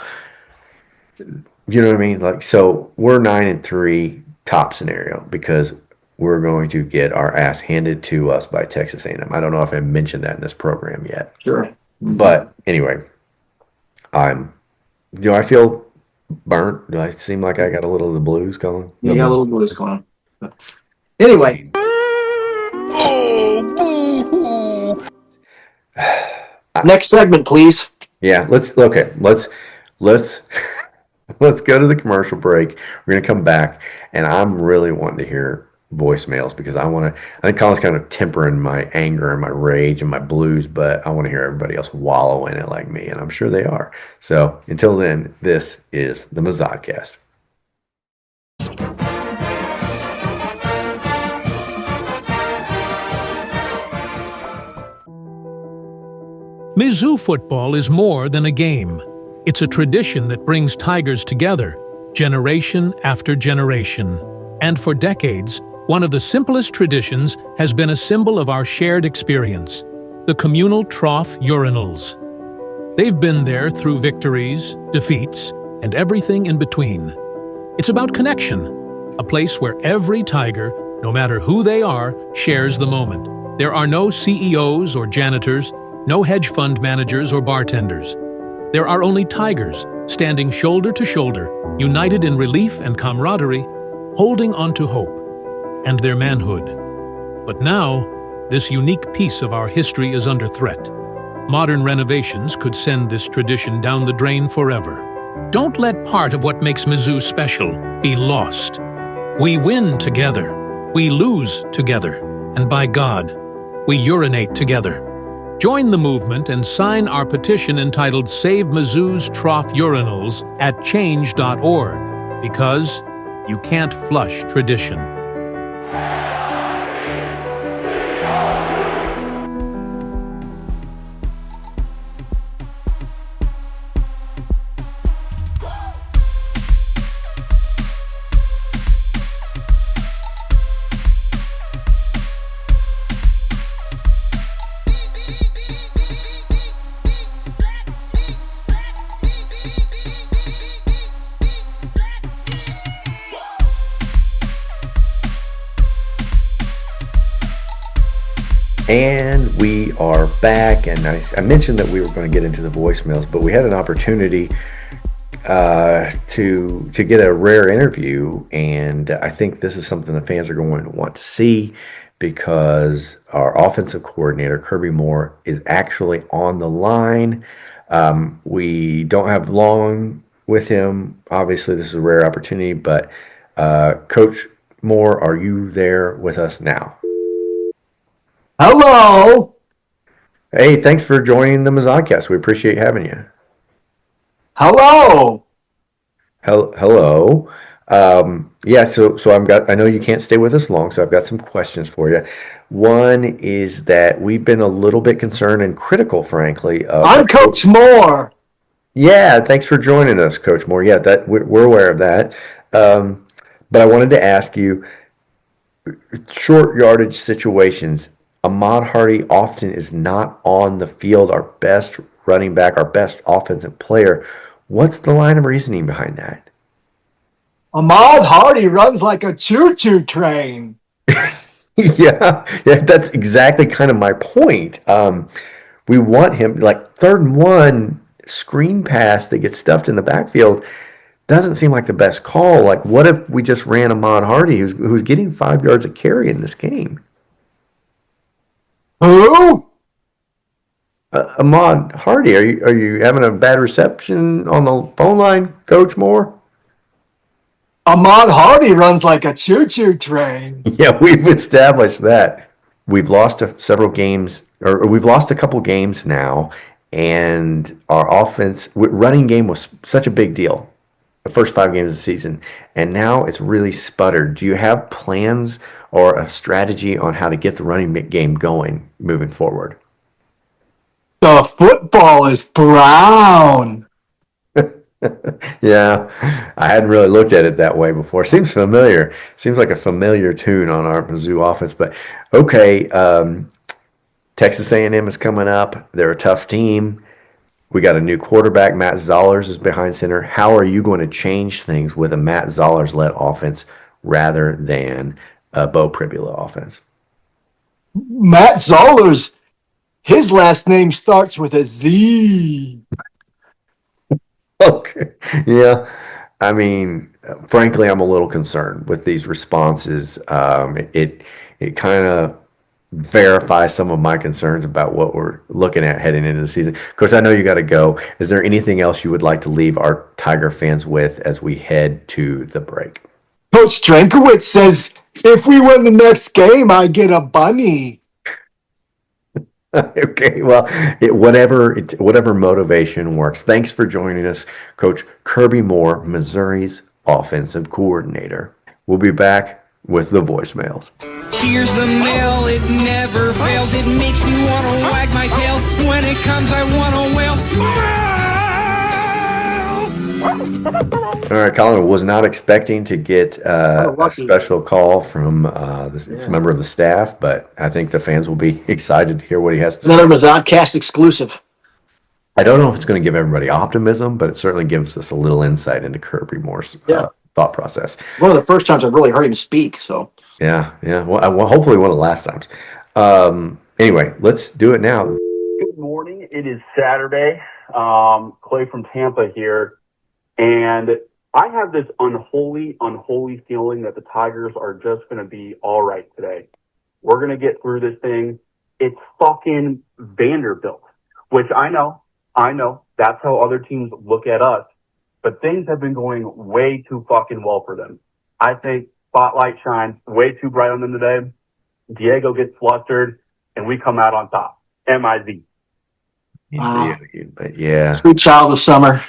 You know what I mean? Like, so we're 9-3 top scenario because we're going to get our ass handed to us by Texas A&M. I don't know if I mentioned that in this program yet. Sure. But anyway, do I feel burnt? Do I seem like I got a little of the blues going? You got a little blues going on. Anyway. Next segment, please. Yeah, let's go to the commercial break. We're going to come back, and I'm really wanting to hear voicemails because I think Colin's kind of tempering my anger and my rage and my blues, but I want to hear everybody else wallow in it like me, and I'm sure they are. So until then, this is the Mizzodcast. Mizzou football is more than a game. It's a tradition that brings Tigers together, generation after generation. And for decades, one of the simplest traditions has been a symbol of our shared experience, the communal trough urinals. They've been there through victories, defeats, and everything in between. It's about connection, a place where every Tiger, no matter who they are, shares the moment. There are no CEOs or janitors, no hedge fund managers or bartenders. There are only Tigers, standing shoulder to shoulder, united in relief and camaraderie, holding on to hope and their manhood. But now, this unique piece of our history is under threat. Modern renovations could send this tradition down the drain forever. Don't let part of what makes Mizzou special be lost. We win together, we lose together, and by God, we urinate together. Join the movement and sign our petition entitled Save Mizzou's Trough Urinals at change.org, because you can't flush tradition. And we are back, and I mentioned that we were going to get into the voicemails, but we had an opportunity to get a rare interview, and I think this is something the fans are going to want to see because our offensive coordinator, Kirby Moore, is actually on the line. We don't have long with him. Obviously, this is a rare opportunity, but Coach Moore, are you there with us now? Hello. Hey, thanks for joining the Mizzodcast. We appreciate having you. Hello. Hello. Yeah, so I know you can't stay with us long, so I've got some questions for you. One is that we've been a little bit concerned and critical, frankly. I'm Coach Moore. Yeah, thanks for joining us, Coach Moore. Yeah, that we're aware of that. But I wanted to ask you, short yardage situations, Ahmad Hardy often is not on the field, our best running back, our best offensive player. What's the line of reasoning behind that? Ahmad Hardy runs like a choo-choo train. Yeah, that's exactly kind of my point. We want him like 3rd and 1 screen pass that gets stuffed in the backfield doesn't seem like the best call. Like, what if we just ran Ahmad Hardy, who's getting 5 yards a carry in this game? Who? Ahmad Hardy, are you having a bad reception on the phone line, Coach Moore? Ahmad Hardy runs like a choo-choo train. Yeah, we've established that. We've lost several games, or we've lost a couple games now, and our running game was such a big deal the first 5 games of the season, and now it's really sputtered. Do you have plans or a strategy on how to get the running game going moving forward? The football is brown. Yeah, I hadn't really looked at it that way before. Seems familiar. Seems like a familiar tune on our Mizzou offense. But okay, Texas A&M is coming up. They're a tough team. We got a new quarterback. Matt Zollers is behind center. How are you going to change things with a Matt Zollers-led offense rather than a Bo Pribula offense? Matt Zollers, his last name starts with a Z. Okay. Yeah. I mean, frankly, I'm a little concerned with these responses. It kind of verifies some of my concerns about what we're looking at heading into the season. Coach, I know you got to go. Is there anything else you would like to leave our Tiger fans with as we head to the break? Coach Drankowitz says, if we win the next game, I get a bunny. Okay, well, whatever motivation works. Thanks for joining us, Coach Kirby Moore, Missouri's offensive coordinator. We'll be back with the voicemails. Here's the mail, it never fails. It makes me want to wag my tail. When it comes, I want to wail. All right, Colin was not expecting to get a special call from this member of the staff, but I think the fans will be excited to hear what he has to say. Another Mizzodcast exclusive. I don't know if it's going to give everybody optimism, but it certainly gives us a little insight into Kirby Moore's thought process. One of the first times I've really heard him speak. So Yeah. Well, hopefully one of the last times. Anyway, let's do it now. Good morning. It is Saturday. Clay from Tampa here. And I have this unholy feeling that the Tigers are just going to be all right today. We're going to get through this thing. It's fucking Vanderbilt, which I know. That's how other teams look at us. But things have been going way too fucking well for them. I think spotlight shines way too bright on them today. Diego gets flustered, and we come out on top. MIZ. wow. But yeah, Sweet child of summer.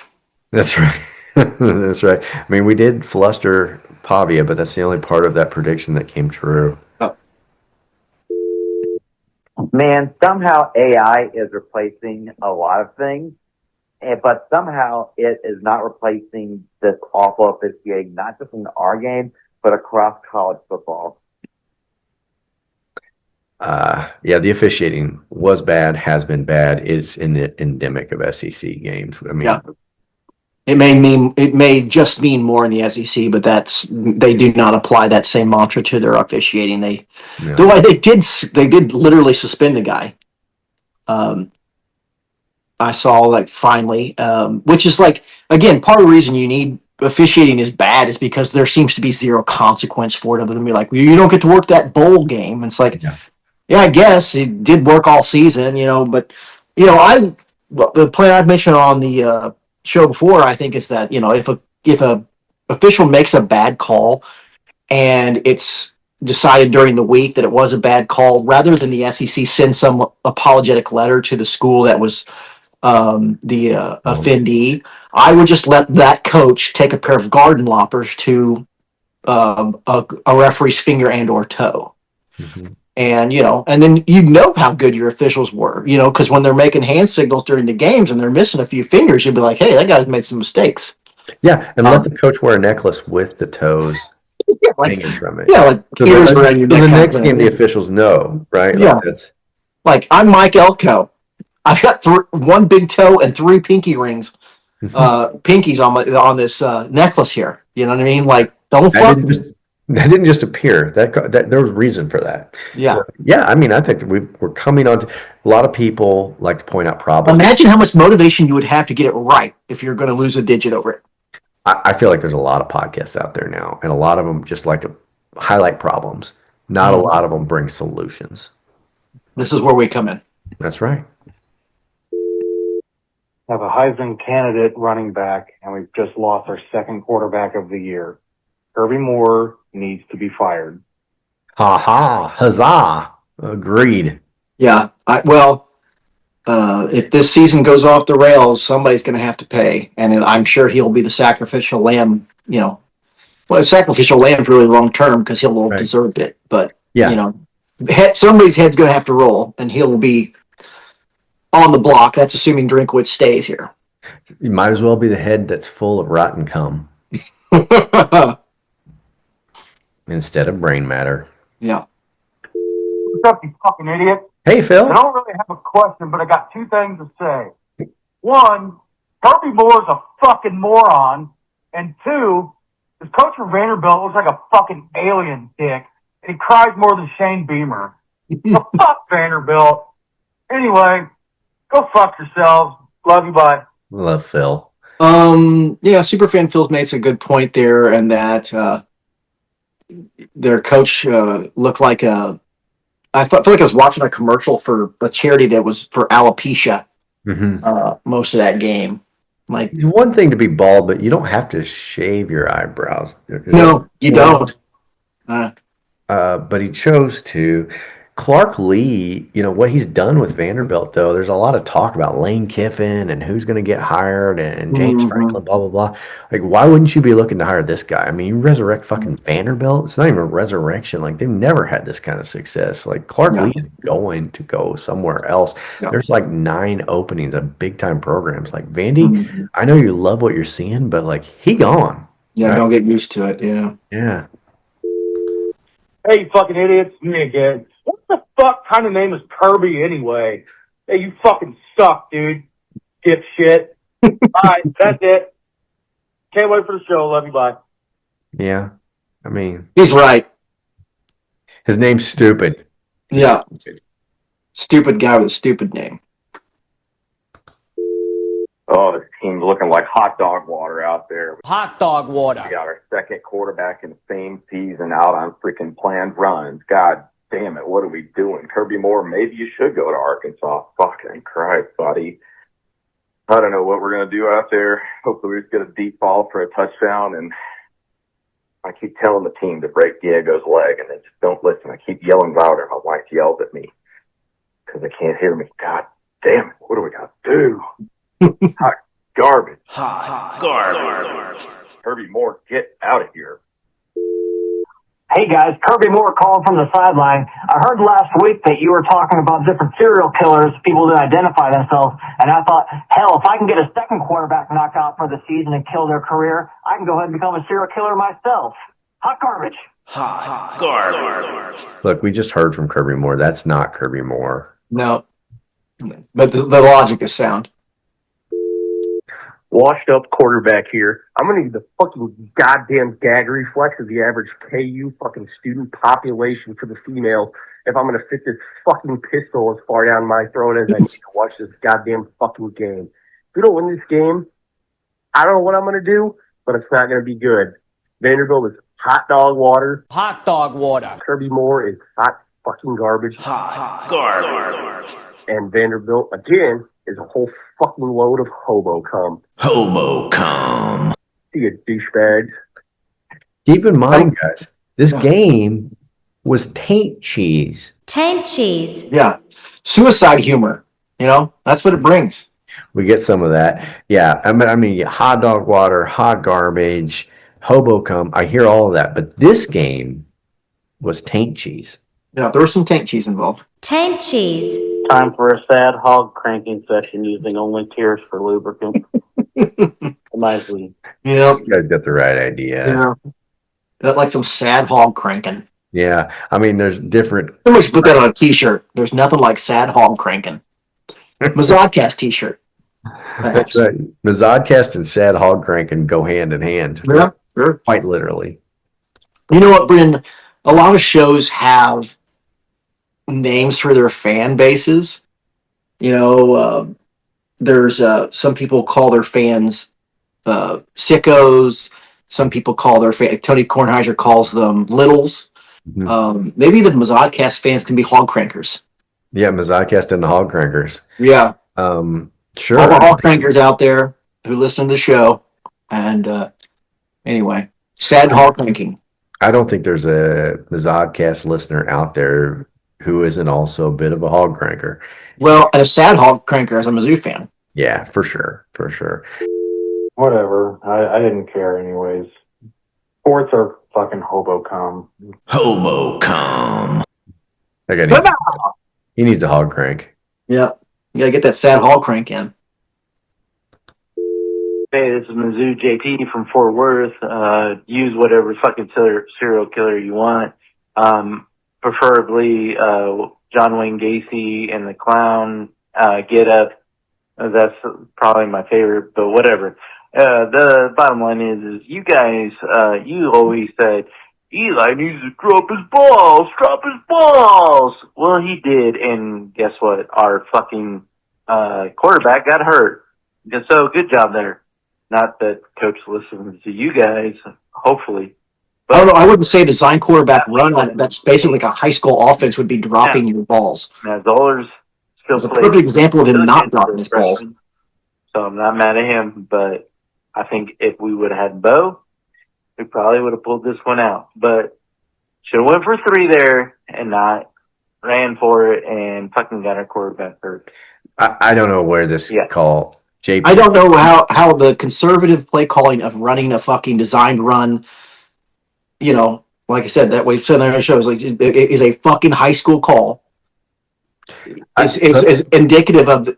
that's right. That's right. I mean, we did fluster Pavia, but that's the only part of that prediction that came true. Man, somehow AI is replacing a lot of things, but somehow it is not replacing this awful officiating, not just in our game, but across college football. Yeah, the officiating was bad, has been bad. It's endemic of SEC games. I mean, Yeah. It may just mean more in the SEC, but they do not apply that same mantra to their officiating. They did literally suspend the guy. I saw finally, which is again, part of the reason you need officiating is bad is because there seems to be zero consequence for it other than be like, well, you don't get to work that bowl game. And it's like, yeah, I guess it did work all season, but the play I've mentioned on the show before, I think, is that if a official makes a bad call and it's decided during the week that it was a bad call, rather than the SEC send some apologetic letter to the school that was the offendee, I would just let that coach take a pair of garden loppers to a referee's finger and or toe. Mm-hmm. And, and then how good your officials were, because when they're making hand signals during the games and they're missing a few fingers, you'd be like, hey, that guy's made some mistakes. Yeah, and let the coach wear a necklace with the toes hanging from it. Yeah, ears around your neck. In the next game, the officials know, right? Yeah. I'm Mike Elko. I've got one big toe and 3 pinky rings, pinkies on this necklace here. You know what I mean? Don't fuck. That didn't just appear. That there was reason for that. Yeah. So, yeah, I mean, I think that we're coming on to a lot of people like to point out problems. Imagine how much motivation you would have to get it right if you're going to lose a digit over it. I feel like there's a lot of podcasts out there now, and a lot of them just like to highlight problems. Not a lot of them bring solutions. This is where we come in. That's right. Have a Heisman candidate running back, and we've just lost our second quarterback of the year. Kirby Moore needs to be fired. Ha ha, huzzah. Agreed. Yeah. If this season goes off the rails, somebody's going to have to pay, and I'm sure he'll be the sacrificial lamb. Sacrificial lamb's really long term because he'll have deserved it. But somebody's head's going to have to roll, and he'll be on the block. That's assuming Drinkwitz stays here. You might as well be the head that's full of rotten cum instead of brain matter. Yeah. What's up, you fucking idiot? Hey, Phil. I don't really have a question, but I got two things to say. One, Kirby Moore's a fucking moron. And two, this coach from Vanderbilt looks like a fucking alien dick. And he cries more than Shane Beamer. So fuck Vanderbilt. Anyway, go fuck yourselves. Love you, bye. Love Phil. Superfan Phil makes a good point there, and that their coach looked like I felt like I was watching a commercial for a charity that was for alopecia most of that game. Like, it's one thing to be bald, but you don't have to shave your eyebrows. No, you don't. But he chose to. Clark Lee, what he's done with Vanderbilt, though, there's a lot of talk about Lane Kiffin and who's going to get hired and James Franklin, blah, blah, blah. Like, why wouldn't you be looking to hire this guy? I mean, you resurrect fucking Vanderbilt. It's not even a resurrection. Like, they've never had this kind of success. Like, Clark Lee is going to go somewhere else. There's like 9 openings of big-time programs. Like, Vandy, I know you love what you're seeing, but, like, he gone. Yeah, right? Don't get used to it, Yeah. Hey, you fucking idiots. Me again. What the fuck kind of name is Kirby anyway? Hey, you fucking suck, dude. Dipshit. All right, that's it. Can't wait for the show. Love you. Bye. Yeah. I mean, he's right. His name's stupid. Yeah. Stupid guy with a stupid name. Oh, this team's looking like hot dog water out there. Hot dog water. We got our second quarterback in the same season out on freaking planned runs. God damn it, what are we doing? Kirby Moore, maybe you should go to Arkansas. Fucking Christ, buddy. I don't know what we're going to do out there. Hopefully we just get a deep ball for a touchdown. And I keep telling the team to break Diego's leg, and they just don't listen. I keep yelling louder. My wife yells at me because they can't hear me. God damn it, what do we got to do? Hot garbage. Hot garbage. Kirby Moore, get out of here. Hey guys, Kirby Moore calling from the sideline. I heard last week that you were talking about different serial killers, people that identify themselves, and I thought, hell, if I can get a second quarterback knocked out for the season and kill their career, I can go ahead and become a serial killer myself. Hot garbage. Hot garbage. Look, we just heard from Kirby Moore. That's not Kirby Moore. No. But the logic is sound. Washed up quarterback here. I'm going to need the fucking goddamn gag reflex of the average KU fucking student population for the female if I'm going to fit this fucking pistol as far down my throat as I need to watch this goddamn fucking game. If we don't win this game, I don't know what I'm going to do, but it's not going to be good. Vanderbilt is hot dog water. Hot dog water. Kirby Moore is hot fucking garbage. Hot garbage. And Vanderbilt, again, is a whole fucking load of hobo cum. Hobo cum. See you douchebags. Keep in mind, guys, this game was taint cheese. Taint cheese. Yeah. Suicide humor. That's what it brings. We get some of that. Yeah. I mean, hot dog water, hot garbage, hobo cum. I hear all of that. But this game was taint cheese. Yeah, there was some taint cheese involved. Taint cheese. Time for a sad hog cranking session using only tears for lubricant. Nicely. This guy's got the right idea. Yeah. Like some sad hog cranking. Yeah. I mean, there's different. Somebody should put that on a t-shirt. There's nothing like sad hog cranking. Mizzodcast t-shirt. That's right. Mizzodcast and sad hog cranking go hand in hand. Yeah, sure. Quite literally. You know what, Brendan? A lot of shows have names for their fan bases. You know, there's some people call their fans sickos. Some people call their Tony Kornheiser calls them littles. Maybe the Mizzodcast fans can be hog crankers. Yeah, Mizzodcast and the Hog Crankers. Yeah. Sure. All the hog crankers out there who listen to the show. And anyway, sad hog cranking. I don't think there's a Mizzodcast listener out there who isn't also a bit of a hog cranker. Well, and a sad hog cranker as a Mizzou fan. Yeah, for sure. For sure. Whatever. I didn't care anyways. Sports are fucking hobo cum. Hobo cum. That guy he needs a hog crank. Yeah. You gotta get that sad hog crank in. Hey, this is Mizzou JP from Fort Worth. Use whatever fucking serial killer you want. Preferably John Wayne Gacy and the Clown Get Up. That's probably my favorite, but whatever. The bottom line is you guys, you always said, Eli needs to drop his balls. Well, he did, and guess what? Our fucking quarterback got hurt. So good job there. Not that coach listens to you guys, hopefully. But I don't know. I wouldn't say design quarterback run. That's basically like a high school offense would be dropping your balls. Now, Zollers still plays. A perfect example of him not dropping his balls. So I'm not mad at him, but I think if we would have had Bo, we probably would have pulled this one out. But should have went for 3 there and not ran for it and fucking got our quarterback hurt. I don't know where this call. JP. I don't know how the conservative play calling of running a fucking designed run, you know, like I said, that we've said on our shows, like, is a fucking high school call. Is indicative of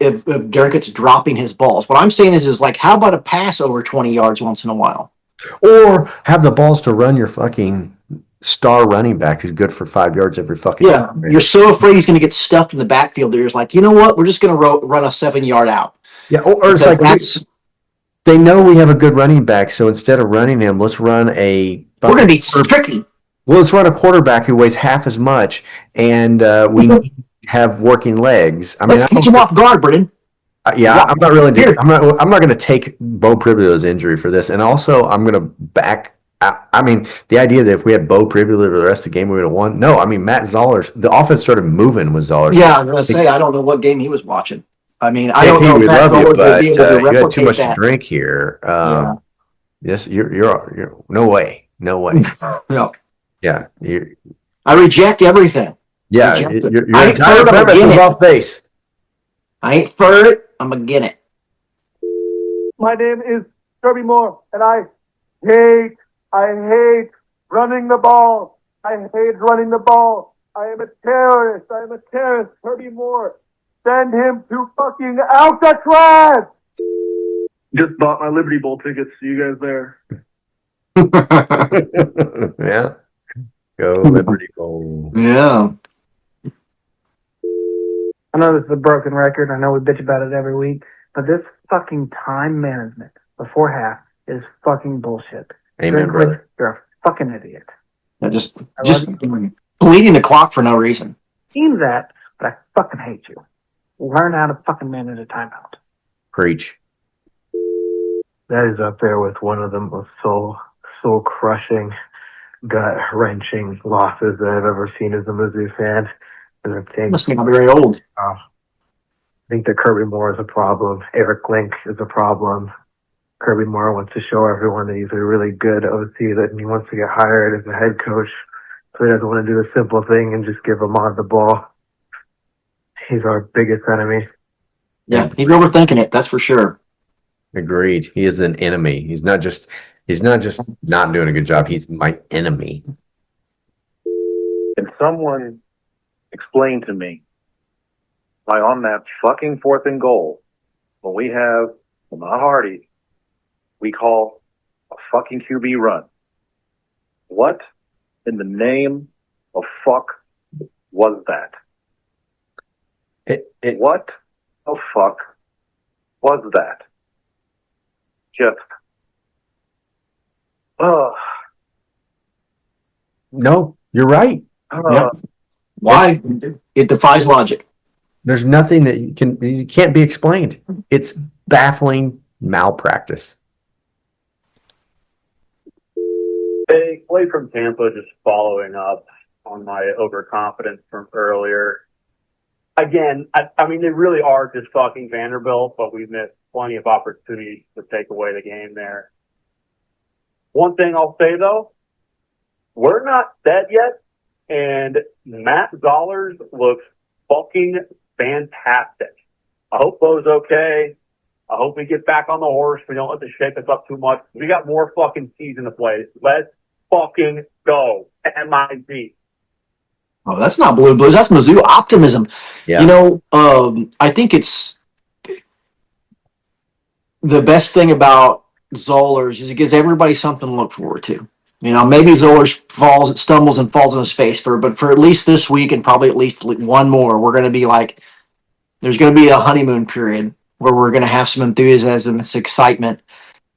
Derrick's dropping his balls. What I'm saying is like, how about a pass over 20 yards once in a while? Or have the balls to run your fucking star running back who's good for 5 yards every fucking time. You're so afraid he's going to get stuffed in the backfield that you're just like, you know what? We're just going to run a 7-yard out. Yeah, or it's like they know we have a good running back, so instead of running him, let's run a. We're going to be tricky. Well, let's run a quarterback who weighs half as much, and we have working legs. I mean, let's catch him off guard, Brendan. I'm not really. I'm not going to take Bo Privilege's injury for this, and also I'm going to back. I mean, the idea that if we had Bo Privilege for the rest of the game, we would have won. No, I mean Matt Zollers. The offense started moving with Zollers. Yeah, I'm going to say I don't know what game he was watching. I mean, I don't know if that's always but be able to you had too much that. to drink here. Yes, you're no way. No. Yeah, I reject everything. Yeah, your entire premise is off base. I ain't for it. I'm again it. My name is Kirby Moore, and I hate running the ball. I hate running the ball. I am a terrorist. Kirby Moore. Send him to fucking Alcatraz! Just bought my Liberty Bowl tickets. See you guys there. Yeah. Go Liberty Bowl. Yeah. I know this is a broken record. I know we bitch about it every week. But this fucking time management before half is fucking bullshit. Amen, brother. You're a fucking idiot. Just bleeding the clock for no reason. Seems that, but I fucking hate you. Learn how to fucking manage a timeout. Preach. That is up there with one of the most soul-crushing, gut-wrenching losses that I've ever seen as a Mizzou fan. And I think, must be not very old. I think that Kirby Moore is a problem. Eric Link is a problem. Kirby Moore wants to show everyone that he's a really good OC, that he wants to get hired as a head coach. So he doesn't want to do the simple thing and just give Ahmad the ball. He's our biggest enemy. Yeah, he's overthinking it. That's for sure. Agreed. He is an enemy. He's not just not doing a good job. He's my enemy. Can someone explain to me why on that fucking 4th and goal, when we have Ahmad Hardy, we call a fucking QB run? What in the name of fuck was that? What the fuck was that? Just, No, you're right. Yep. Why? It defies logic. There's nothing that you can't be explained. It's baffling malpractice. Hey, Clay from Tampa, just following up on my overconfidence from earlier. Again, I mean, they really are just fucking Vanderbilt, but we've missed plenty of opportunities to take away the game there. One thing I'll say, though, we're not dead yet, and Matt Zollers looks fucking fantastic. I hope Bo's okay. I hope we get back on the horse. We don't let this shake us up too much. We got more fucking season to play. Let's fucking go. MIZ. Oh, that's not Blue Blues. That's Mizzou optimism. Yeah. You know, I think it's the best thing about Zollers is it gives everybody something to look forward to. You know, maybe Zollers stumbles and falls on his face but for at least this week and probably at least one more, we're going to be like, there's going to be a honeymoon period where we're going to have some enthusiasm, this excitement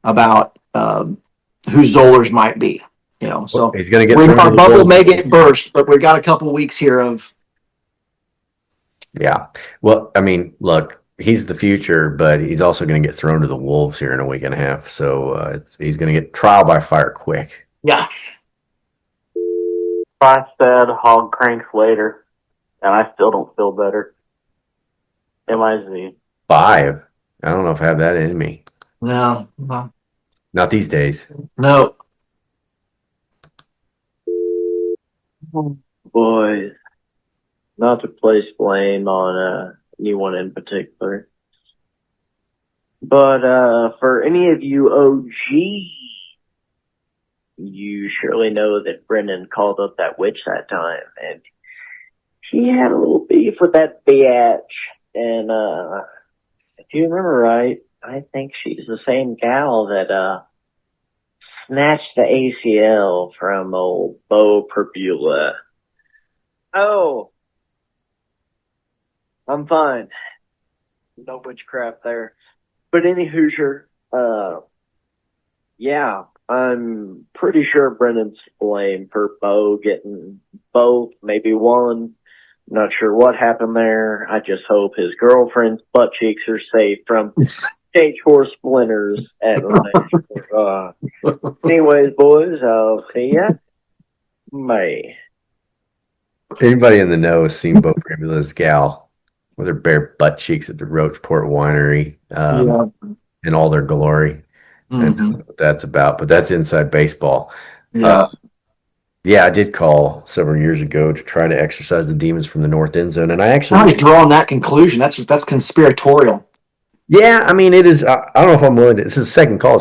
about who Zollers might be. You know, so he's going to get our bubble may get burst, but we've got a couple of weeks here of. Yeah. Well, I mean, look, he's the future, but he's also going to get thrown to the wolves here in a week and a half. So he's going to get trial by fire quick. Yeah. Price said hog cranks later, and I still don't feel better. MIZ. 5. I don't know if I have that in me. No. Not these days. No. Boys, not to place blame on anyone in particular, but for any of you OG, you surely know that Brendan called up that witch that time, and he had a little beef with that bitch. And if you remember right, I think she's the same gal that snatched the ACL from old Bo Perbula. Oh, I'm fine. No witchcraft there. But any Hoosier, yeah, I'm pretty sure Brendan's to blame for Bo getting both, maybe one. Not sure what happened there. I just hope his girlfriend's butt cheeks are safe from stage 4 splinters at Nashville. Anyways, boys, I'll see ya. May. Anybody in the know has seen Bo Perbula's gal with her bare butt cheeks at the Roachport Winery in all their glory. Mm-hmm. I don't know what that's about, but that's inside baseball. Yeah. Yeah, I did call several years ago to try to exorcise the demons from the north end zone, and I actually How are you drawing that conclusion? That's conspiratorial. Yeah, I mean it is. I don't know if I'm willing to. This is the second call.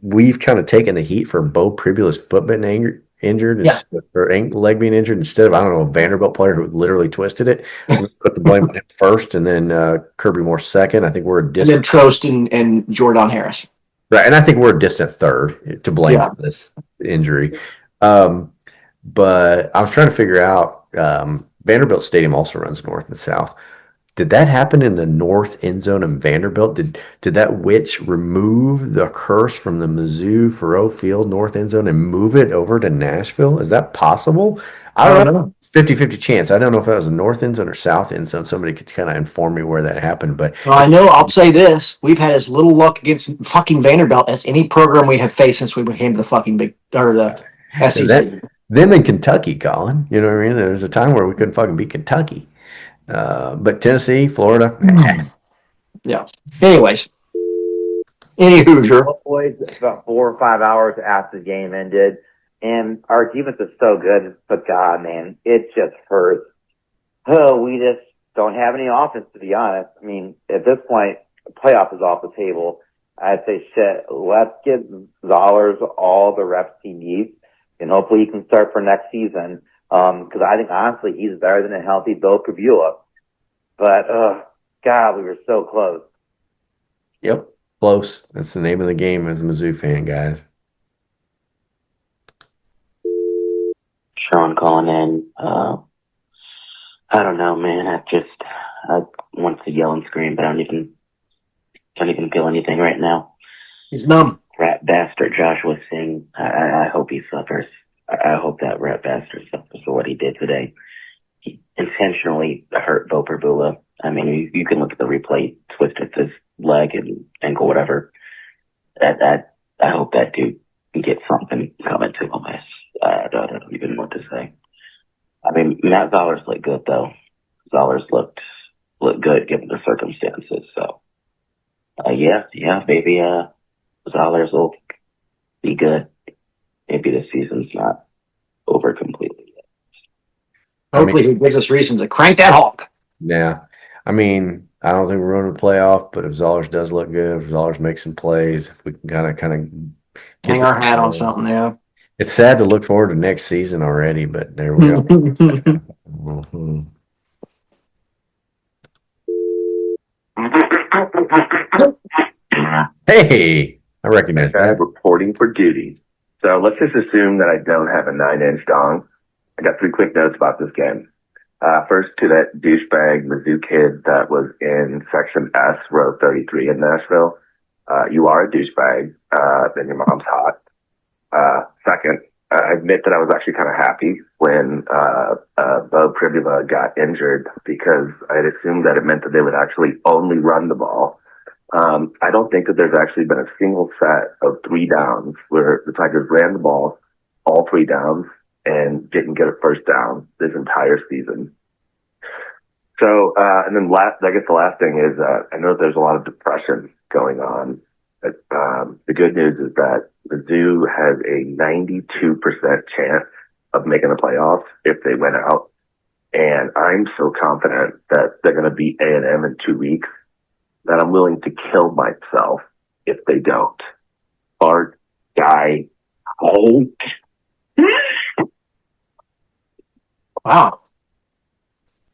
We've kind of taken the heat for Bo Perbula's foot being injured, or leg being injured instead of a Vanderbilt player who literally twisted it. We put the blame on him first, and then Kirby Moore second. I think we're a distant. And then Trost and Jordan Harris. Right, and I think we're a distant third to blame for this injury. But I was trying to figure out, Vanderbilt Stadium also runs north and south. Did that happen in the north end zone in Vanderbilt? Did that witch remove the curse from the Mizzou Faroe Field north end zone and move it over to Nashville? Is that possible? I don't know. 50-50 chance. I don't know if that was a north end zone or south end zone. Somebody could kind of inform me where that happened. But well, I know. I'll say this: we've had as little luck against fucking Vanderbilt as any program we have faced since we became the fucking the SEC. Them in Kentucky, Colin. You know what I mean? There was a time where we couldn't fucking beat Kentucky. But Tennessee, Florida. Yeah. Anyways. Any Hoosier. Boys, about 4 or 5 hours after the game ended, and our defense is so good, but God, man, it just hurts. Oh, we just don't have any offense, to be honest. I mean, at this point, the playoff is off the table. I'd say, shit, let's get Zollers all the reps he needs, and hopefully he can start for next season. Because I think, honestly, he's better than a healthy Bo Perbula. But, God, we were so close. Yep, close. That's the name of the game as a Mizzou fan, guys. Sean calling in. I don't know, man. I want to yell and scream, but I don't even feel anything right now. He's numb. Rat bastard Joshua Singh. I hope he suffers. I hope that rat bastard suffers for what he did today. He intentionally hurt Bo Perbula. I mean, you can look at the replay, twisted his leg and ankle, whatever. I hope that dude can get something coming to him. I don't even know what to say. I mean, Matt Zollers looked good, though. Zollers looked good given the circumstances. So, yeah, maybe Zollers will be good. Maybe the season's not over completely yet. Hopefully, he gives us reason to crank that hawk. Yeah. I mean, I don't think we're going to the playoff, but if Zollers does look good, if Zollers makes some plays, if we can kind of hang our hat on something, yeah. It's sad to look forward to next season already, but there we go. Mm-hmm. Hey, I recognize that. Reporting for duty. So let's just assume that I don't have a 9-inch dong. I got 3 quick notes about this game. First, to that douchebag Mizzou kid that was in section S, row 33 in Nashville. You are a douchebag, then your mom's hot. Second, I admit that I was actually kind of happy when Bo Pribula got injured because I had assumed that it meant that they would actually only run the ball. I don't think that there's actually been a single set of 3 downs where the Tigers ran the ball all 3 downs and didn't get a first down this entire season. So, and then I guess the last thing is, I know there's a lot of depression going on. The good news is that Mizzou has a 92% chance of making the playoffs if they win out. And I'm so confident that they're going to beat A&M in 2 weeks that I'm willing to kill myself if they don't. Bart, die, hold. Wow.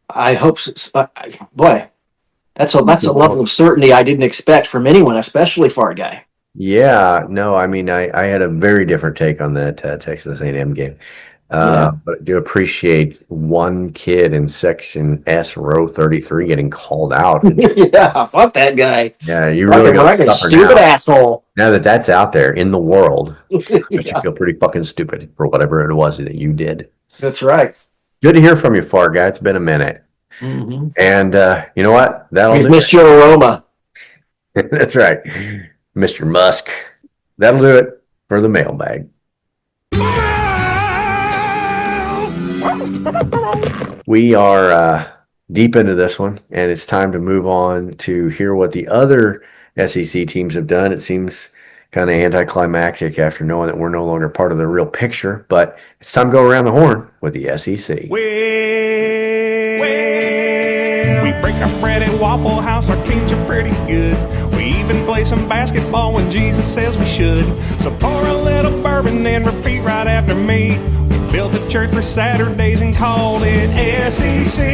I hope so. Boy, that's a level of certainty I didn't expect from anyone, especially Fart Guy. Yeah, no, I mean, I had a very different take on that Texas A&M game. But I do appreciate one kid in section S, row 33, getting called out. Yeah, fuck that guy. Yeah, you really got to suffer stupid now. asshole. Now that that's out there in the world, makes you feel pretty fucking stupid for whatever it was that you did. That's right. Good to hear from you, Far Guy. It's been a minute. Mm-hmm. And you know what? We've missed your aroma. That's right. Mr. Musk. That'll do it for the mailbag. We are deep into this one, and it's time to move on to hear what the other SEC teams have done. It seems kind of anticlimactic after knowing that we're no longer part of the real picture, but it's time to go around the horn with the SEC. We break our bread at Waffle House, our teams are pretty good. We even play some basketball when Jesus says we should. So pour a little bourbon and repeat right after me. We built a church for Saturdays and called it SEC.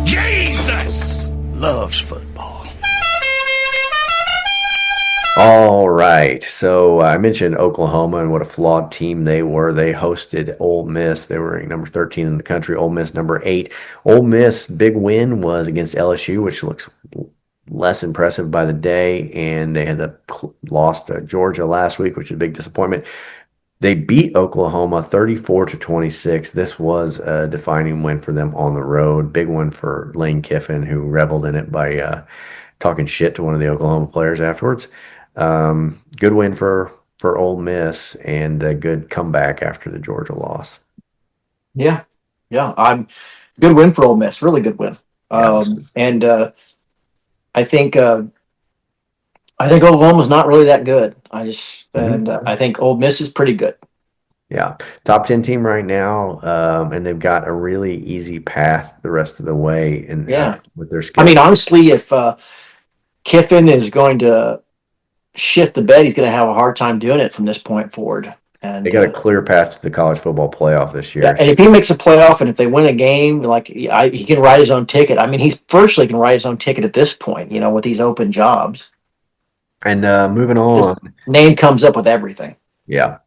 Jesus loves football. All right. So I mentioned Oklahoma and what a flawed team they were. They hosted Ole Miss. They were ranked number 13 in the country. Ole Miss number 8. Ole Miss big win was against LSU, which looks less impressive by the day. And they had lost to Georgia last week, which is a big disappointment. They beat Oklahoma 34-26. This was a defining win for them on the road. Big one for Lane Kiffin, who reveled in it by talking shit to one of the Oklahoma players afterwards. Good win for Ole Miss and a good comeback after the Georgia loss. Yeah. Good win for Ole Miss. Really good win. And I think Oklahoma's not really that good. I think Ole Miss is pretty good. Yeah, top 10 team right now, and they've got a really easy path the rest of the way. And with their schedule. I mean, honestly, if Kiffin is going to shit the bed, he's going to have a hard time doing it from this point forward. And they got a clear path to the college football playoff this year. Yeah, and if he makes a playoff and if they win a game, he can write his own ticket. I mean, he's virtually can write his own ticket at this point, with these open jobs. And moving on. His name comes up with everything. Yeah,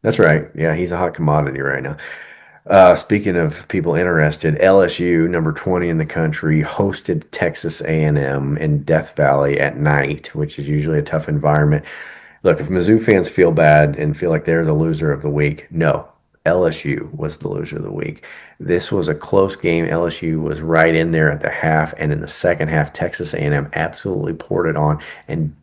that's right. Yeah, he's a hot commodity right now. Speaking of people interested, LSU, number 20 in the country, hosted Texas A&M in Death Valley at night, which is usually a tough environment. Look, if Mizzou fans feel bad and feel like they're the loser of the week, no. LSU was the loser of the week. This was a close game. LSU was right in there at the half, and in the second half, Texas A&M absolutely poured it on and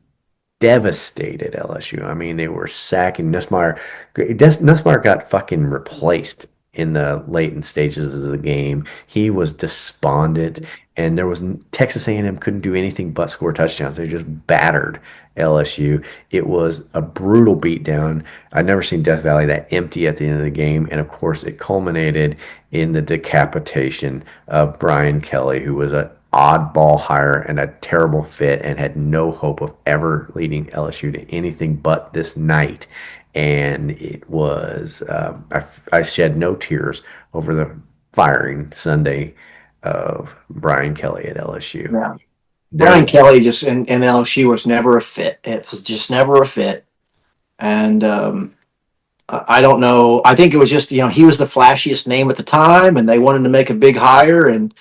devastated LSU. I mean, they were sacking Nussmeier. Nussmeier got fucking replaced in the latent stages of the game. He was despondent, and Texas A&M couldn't do anything but score touchdowns. They just battered LSU. It was a brutal beatdown. I'd never seen Death Valley that empty at the end of the game, and of course, it culminated in the decapitation of Brian Kelly, who was an oddball hire and a terrible fit and had no hope of ever leading LSU to anything but this night. And it was, I shed no tears over the firing Sunday of Brian Kelly at LSU. Yeah. Brian Kelly just in LSU was never a fit. It was just never a fit. And I don't know. I think it was just, he was the flashiest name at the time, and they wanted to make a big hire, and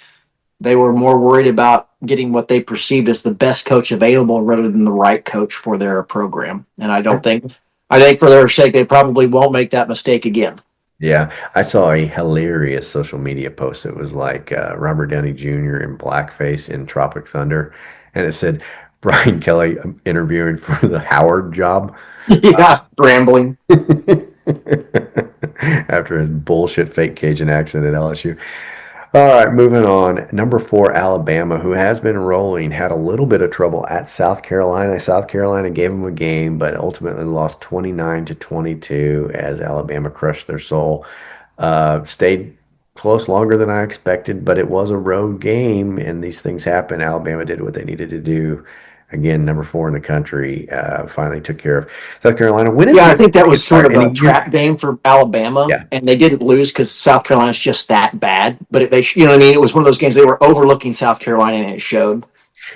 they were more worried about getting what they perceived as the best coach available rather than the right coach for their program. And I think for their sake, they probably won't make that mistake again. Yeah, I saw a hilarious social media post. It was like Robert Downey Jr. in blackface in Tropic Thunder, and it said Brian Kelly interviewing for the Howard job. Yeah, rambling after his bullshit fake Cajun accent at LSU. All right, moving on. Number 4, Alabama, who has been rolling, had a little bit of trouble at South Carolina. South Carolina gave them a game, but ultimately lost 29-22 as Alabama crushed their soul. Stayed close longer than I expected, but it was a road game, and these things happen. Alabama did what they needed to do. Again, number 4 in the country, finally took care of South Carolina. I think that was sort of a trap game for Alabama, and they didn't lose because South Carolina's just that bad. But it was one of those games they were overlooking South Carolina, and it showed.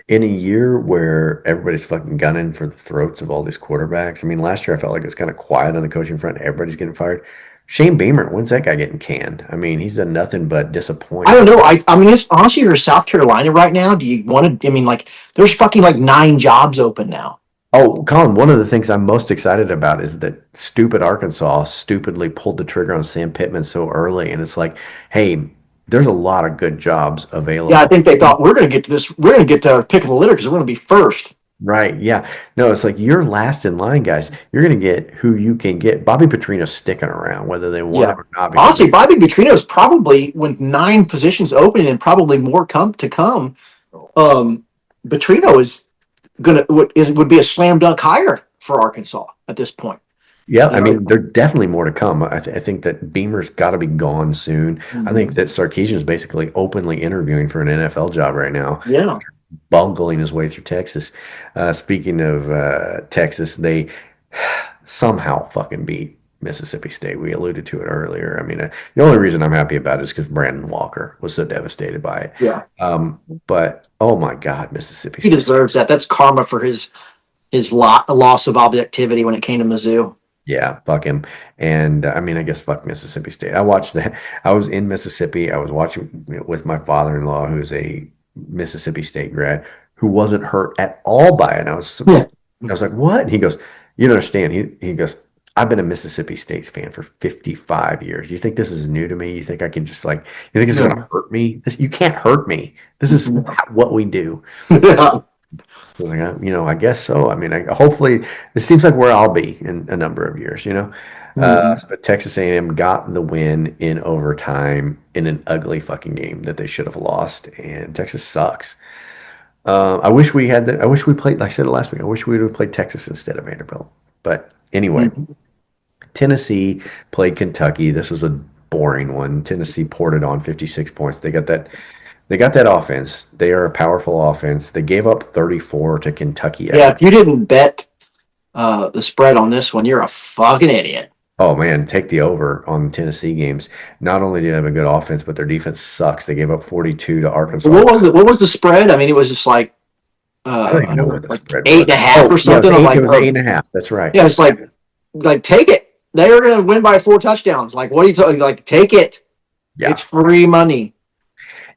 In a year where everybody's fucking gunning for the throats of all these quarterbacks, I mean, last year I felt like it was kind of quiet on the coaching front. Everybody's getting fired. Shane Beamer, when's that guy getting canned? I mean, he's done nothing but disappoint. I don't know. I mean, it's honestly, you're South Carolina right now. Do you want to? I mean, there's fucking 9 jobs open now. Oh, Colin, one of the things I'm most excited about is that stupid Arkansas stupidly pulled the trigger on Sam Pittman so early, and it's like, hey, there's a lot of good jobs available. Yeah, I think they thought we're going to get to this. We're going to get to pick of the litter because we're going to be first. Right, yeah. No, it's like you're last in line, guys. You're going to get who you can get. Bobby Petrino's sticking around, whether they want him or not. Honestly, Bobby Petrino is probably, with 9 positions open and probably more to come, Petrino would be a slam dunk hire for Arkansas at this point. Yeah, I mean, there's definitely more to come. I think that Beamer's got to be gone soon. Mm-hmm. I think that Sarkisian's basically openly interviewing for an NFL job right now. Yeah. Bungling his way through Texas. Speaking of Texas, they somehow fucking beat Mississippi State. We alluded to it earlier. I mean, the only reason I'm happy about it is because Brandon Walker was so devastated by it. Yeah. But oh my God, Mississippi He State. deserves that. That's karma for his loss of objectivity when it came to Mizzou. Yeah, fuck him. And I mean, I guess fuck Mississippi State. I watched that. I was in Mississippi. I was watching with my father-in-law, who's a Mississippi State grad, who wasn't hurt at all by it. And I was like, what? And he goes, you don't understand. He goes, I've been a Mississippi State fan for 55 years. You think this is new to me? You think I can just you think this is going to hurt me? You can't hurt me. This is what we do. I was like, I guess so. I mean, hopefully this seems like where I'll be in a number of years, But Texas A&M got the win in overtime in an ugly fucking game that they should have lost, and Texas sucks. I wish we played, like I said last week, I wish we would have played Texas instead of Vanderbilt. But anyway, Tennessee played Kentucky. This was a boring one. Tennessee poured it on 56 points. They got that offense. They are a powerful offense. They gave up 34 to Kentucky. Yeah, if you didn't bet the spread on this one, you're a fucking idiot. Oh, man, take the over on Tennessee games. Not only do they have a good offense, but their defense sucks. They gave up 42 to Arkansas. What was the spread? I mean, it was just I don't even know what the spread was. 8.5 or something. Yeah, it was 8.5. That's right. Yeah, it's like take it. They are going to win by 4 touchdowns. What are you talking? Take it. Yeah. It's free money.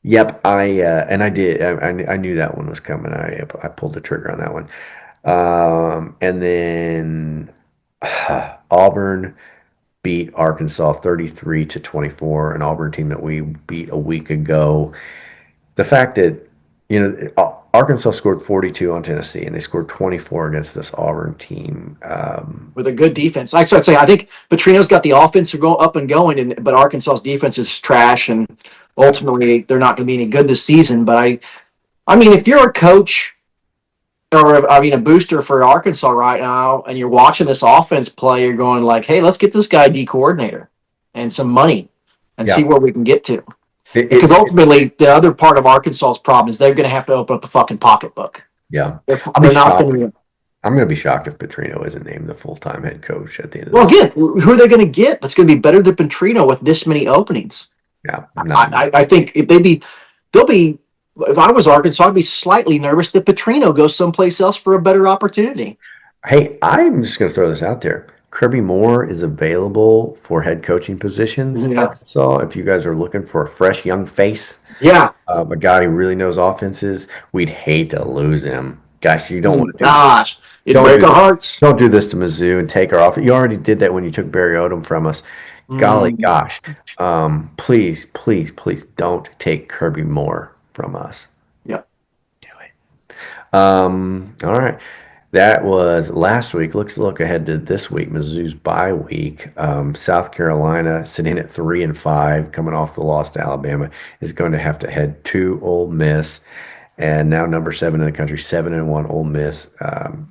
Yep, I did. I knew that one was coming. I pulled the trigger on that one. And then Auburn beat Arkansas 33-24, an Auburn team that we beat a week ago. The fact that, Arkansas scored 42 on Tennessee, and they scored 24 against this Auburn team. With a good defense. I start saying I think Petrino's got the offense to go up and going, but Arkansas's defense is trash, and ultimately they're not going to be any good this season. But I mean, if you're a coach or a booster for Arkansas right now, and you're watching this offense play, you're going like, hey, let's get this guy D coordinator and some money and see where we can get to. Because ultimately, the other part of Arkansas's problem is they're going to have to open up the fucking pocketbook. Yeah, They're not going to. I'm going to be shocked if Petrino isn't named the full-time head coach at the end of Well, again, who are they going to get that's going to be better than Petrino with this many openings? Yeah, I think if they'll be. If I was Arkansas, I'd be slightly nervous that Petrino goes someplace else for a better opportunity. Hey, I'm just going to throw this out there. Kirby Moore is available for head coaching positions. Yeah. Arkansas, if you guys are looking for a fresh young face, a guy who really knows offenses, we'd hate to lose him. Gosh, you don't want to do Gosh, it'd break our hearts. Don't do this to Mizzou and take our offer. You already did that when you took Barry Odom from us. Golly gosh. Please, please, please don't take Kirby Moore from us. Yep. Do it. All right. That was last week. Let's look ahead to this week, Mizzou's bye week. South Carolina, sitting at 3-5, coming off the loss to Alabama, is going to have to head to Ole Miss. And now number 7 in the country, 7-1 Ole Miss,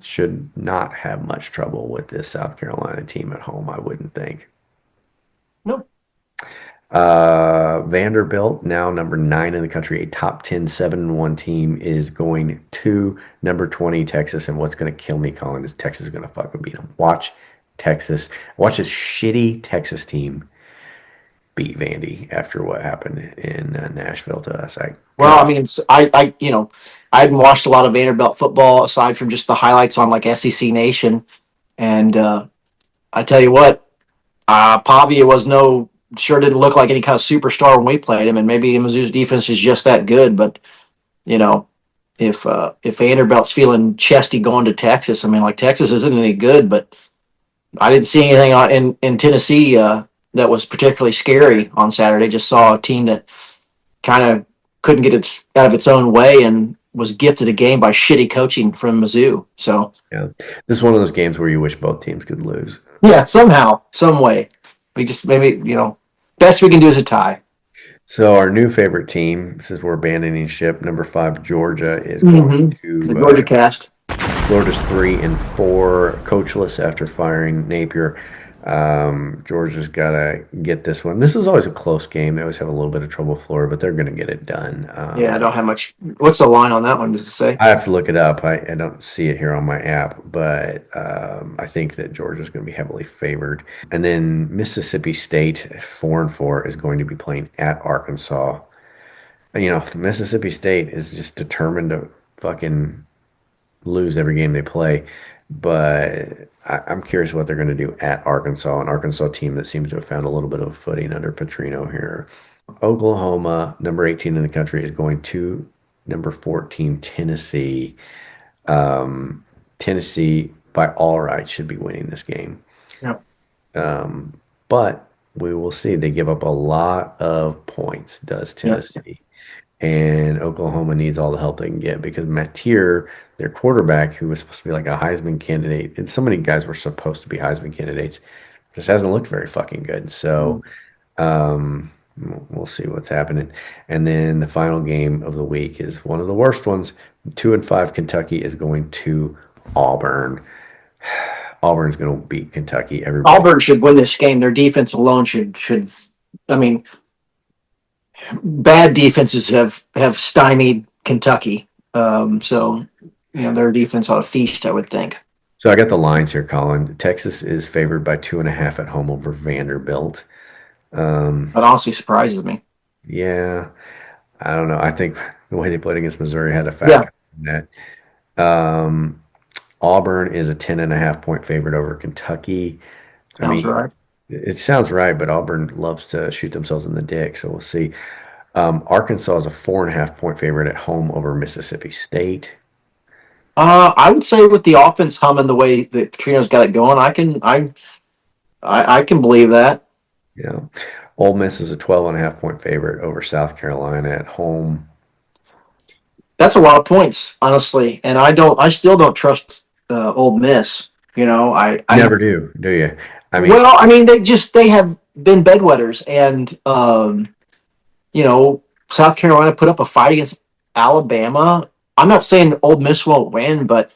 should not have much trouble with this South Carolina team at home, I wouldn't think. No. Vanderbilt, now number 9 in the country, a top 10 7-1 team, is going to number 20 Texas. And what's going to kill me, Colin, is Texas is going to fucking beat them. Watch Texas. Watch this shitty Texas team beat Vandy after what happened in Nashville to us. I hadn't watched a lot of Vanderbilt football aside from just the highlights on like SEC Nation, and I tell you what, Pavia sure didn't look like any kind of superstar when we played him, and maybe Mizzou's defense is just that good. But if Vanderbilt's feeling chesty going to Texas, I mean, like Texas isn't any good, but I didn't see anything in Tennessee that was particularly scary on Saturday. Just saw a team that kind of couldn't get it out of its own way and was gifted a game by shitty coaching from Mizzou. So yeah, this is one of those games where you wish both teams could lose. Yeah, somehow, some way. We just best we can do is a tie. So our new favorite team, since we're abandoning ship, number 5 Georgia is going to the Mizzodcast. Florida's 3-4, coachless after firing Napier. Georgia's got to get this one. This was always a close game. They always have a little bit of trouble with Florida, but they're going to get it done. I don't have much. What's the line on that one? Does it say? I have to look it up. I don't see it here on my app, but I think that Georgia's going to be heavily favored. And then Mississippi State, 4-4, is going to be playing at Arkansas. Mississippi State is just determined to fucking lose every game they play. But I'm curious what they're going to do at Arkansas, an Arkansas team that seems to have found a little bit of footing under Petrino here. Oklahoma, number 18 in the country, is going to number 14 Tennessee. Tennessee, by all rights, should be winning this game. Yep. But we will see. They give up a lot of points, does Tennessee. Yes. And Oklahoma needs all the help they can get because Mateer, their quarterback, who was supposed to be like a Heisman candidate, and so many guys were supposed to be Heisman candidates, just hasn't looked very fucking good. So we'll see what's happening. And then the final game of the week is one of the worst ones. 2-5 Kentucky is going to Auburn. Auburn's going to beat Kentucky. Auburn should win this game. Their defense alone should. I mean, bad defenses have stymied Kentucky. So their defense ought to feast, I would think. So I got the lines here, Colin. Texas is favored by 2.5 at home over Vanderbilt. That honestly surprises me. Yeah, I don't know. I think the way they played against Missouri had a factor in that. Auburn is a 10.5 point favorite over Kentucky. Sounds right. It sounds right, but Auburn loves to shoot themselves in the dick, so we'll see. Arkansas is a 4.5 point favorite at home over Mississippi State. I would say with the offense humming the way that Petrino's got it going, I can believe that. Yeah. Ole Miss is a 12.5 point favorite over South Carolina at home. That's a lot of points, honestly, and I still don't trust Ole Miss. I Never do you? I mean, they have been bedwetters, and South Carolina put up a fight against Alabama. I'm not saying Ole Miss won't win, but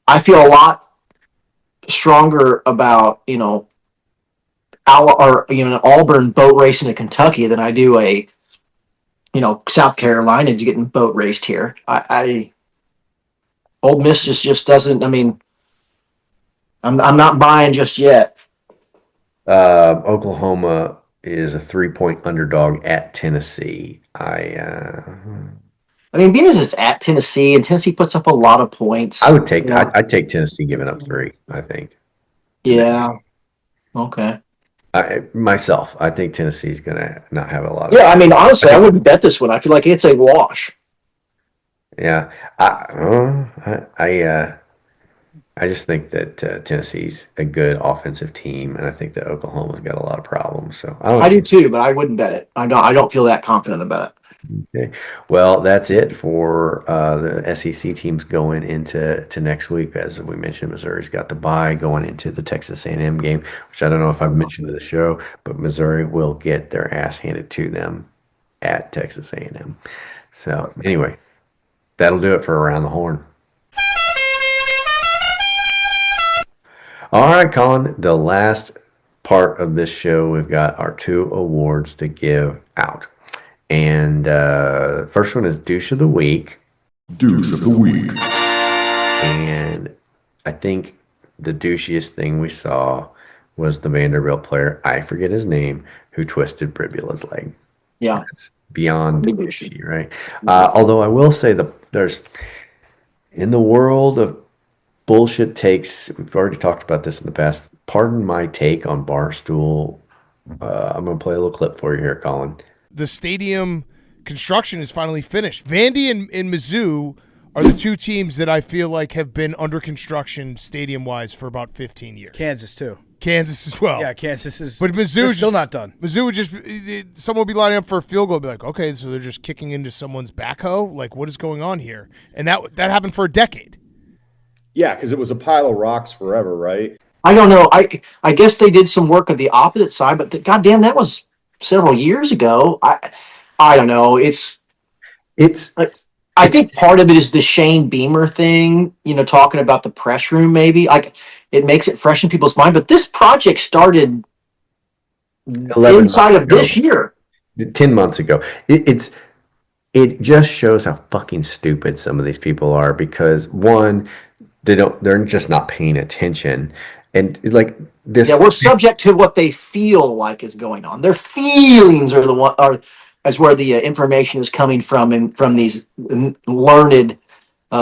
I feel a lot stronger about an Auburn boat racing to Kentucky than I do South Carolina getting boat raced here. Ole Miss just doesn't. I mean, I'm not buying just yet. Oklahoma is a 3-point underdog at Tennessee. I mean, being as it's at Tennessee, and Tennessee puts up a lot of points. I'd take Tennessee giving up 3, I think. Yeah. Okay. I think Tennessee's going to not have a lot of. Yeah, I mean, honestly, I wouldn't bet this one. I feel like it's a wash. Yeah. I just think that Tennessee's a good offensive team, and I think that Oklahoma's got a lot of problems. So I do too, but I wouldn't bet it. I don't feel that confident about it. Okay. Well, that's it for the SEC teams going into next week. As we mentioned, Missouri's got the bye going into the Texas A&M game, which I don't know if I've mentioned to the show, but Missouri will get their ass handed to them at Texas A&M. So anyway, that'll do it for Around the Horn. All right, Colin, the last part of this show, we've got our 2 awards to give out. And first one is Douche of the Week. Douche of the Week. And I think the douchiest thing we saw was the Vanderbilt player, I forget his name, who twisted Bribula's leg. Yeah. That's beyond douchey, right? Although I will say there's, in the world of bullshit takes, we've already talked about this in the past, pardon my take on Barstool. I'm going to play a little clip for you here, Colin. The stadium construction is finally finished. Vandy and Mizzou are the 2 teams that I feel like have been under construction stadium-wise for about 15 years. Kansas, too. Kansas as well. Yeah, Kansas is. But Mizzou still not done. Mizzou would just someone would be lining up for a field goal, and be like, okay, so they're just kicking into someone's backhoe. Like, what is going on here? And that happened for a decade. Yeah, because it was a pile of rocks forever, right? I don't know. I guess they did some work on the opposite side, but goddamn, that was several years ago. I don't know. It's I think part of it is the Shane Beamer thing, talking about the press room maybe. Like, it makes it fresh in people's mind, but this project started inside of this year. 10 months ago. It just shows how fucking stupid some of these people are, because one, they're just not paying attention. And like this, we're subject to what they feel like is going on. Their feelings is where the information is coming from, and from these learned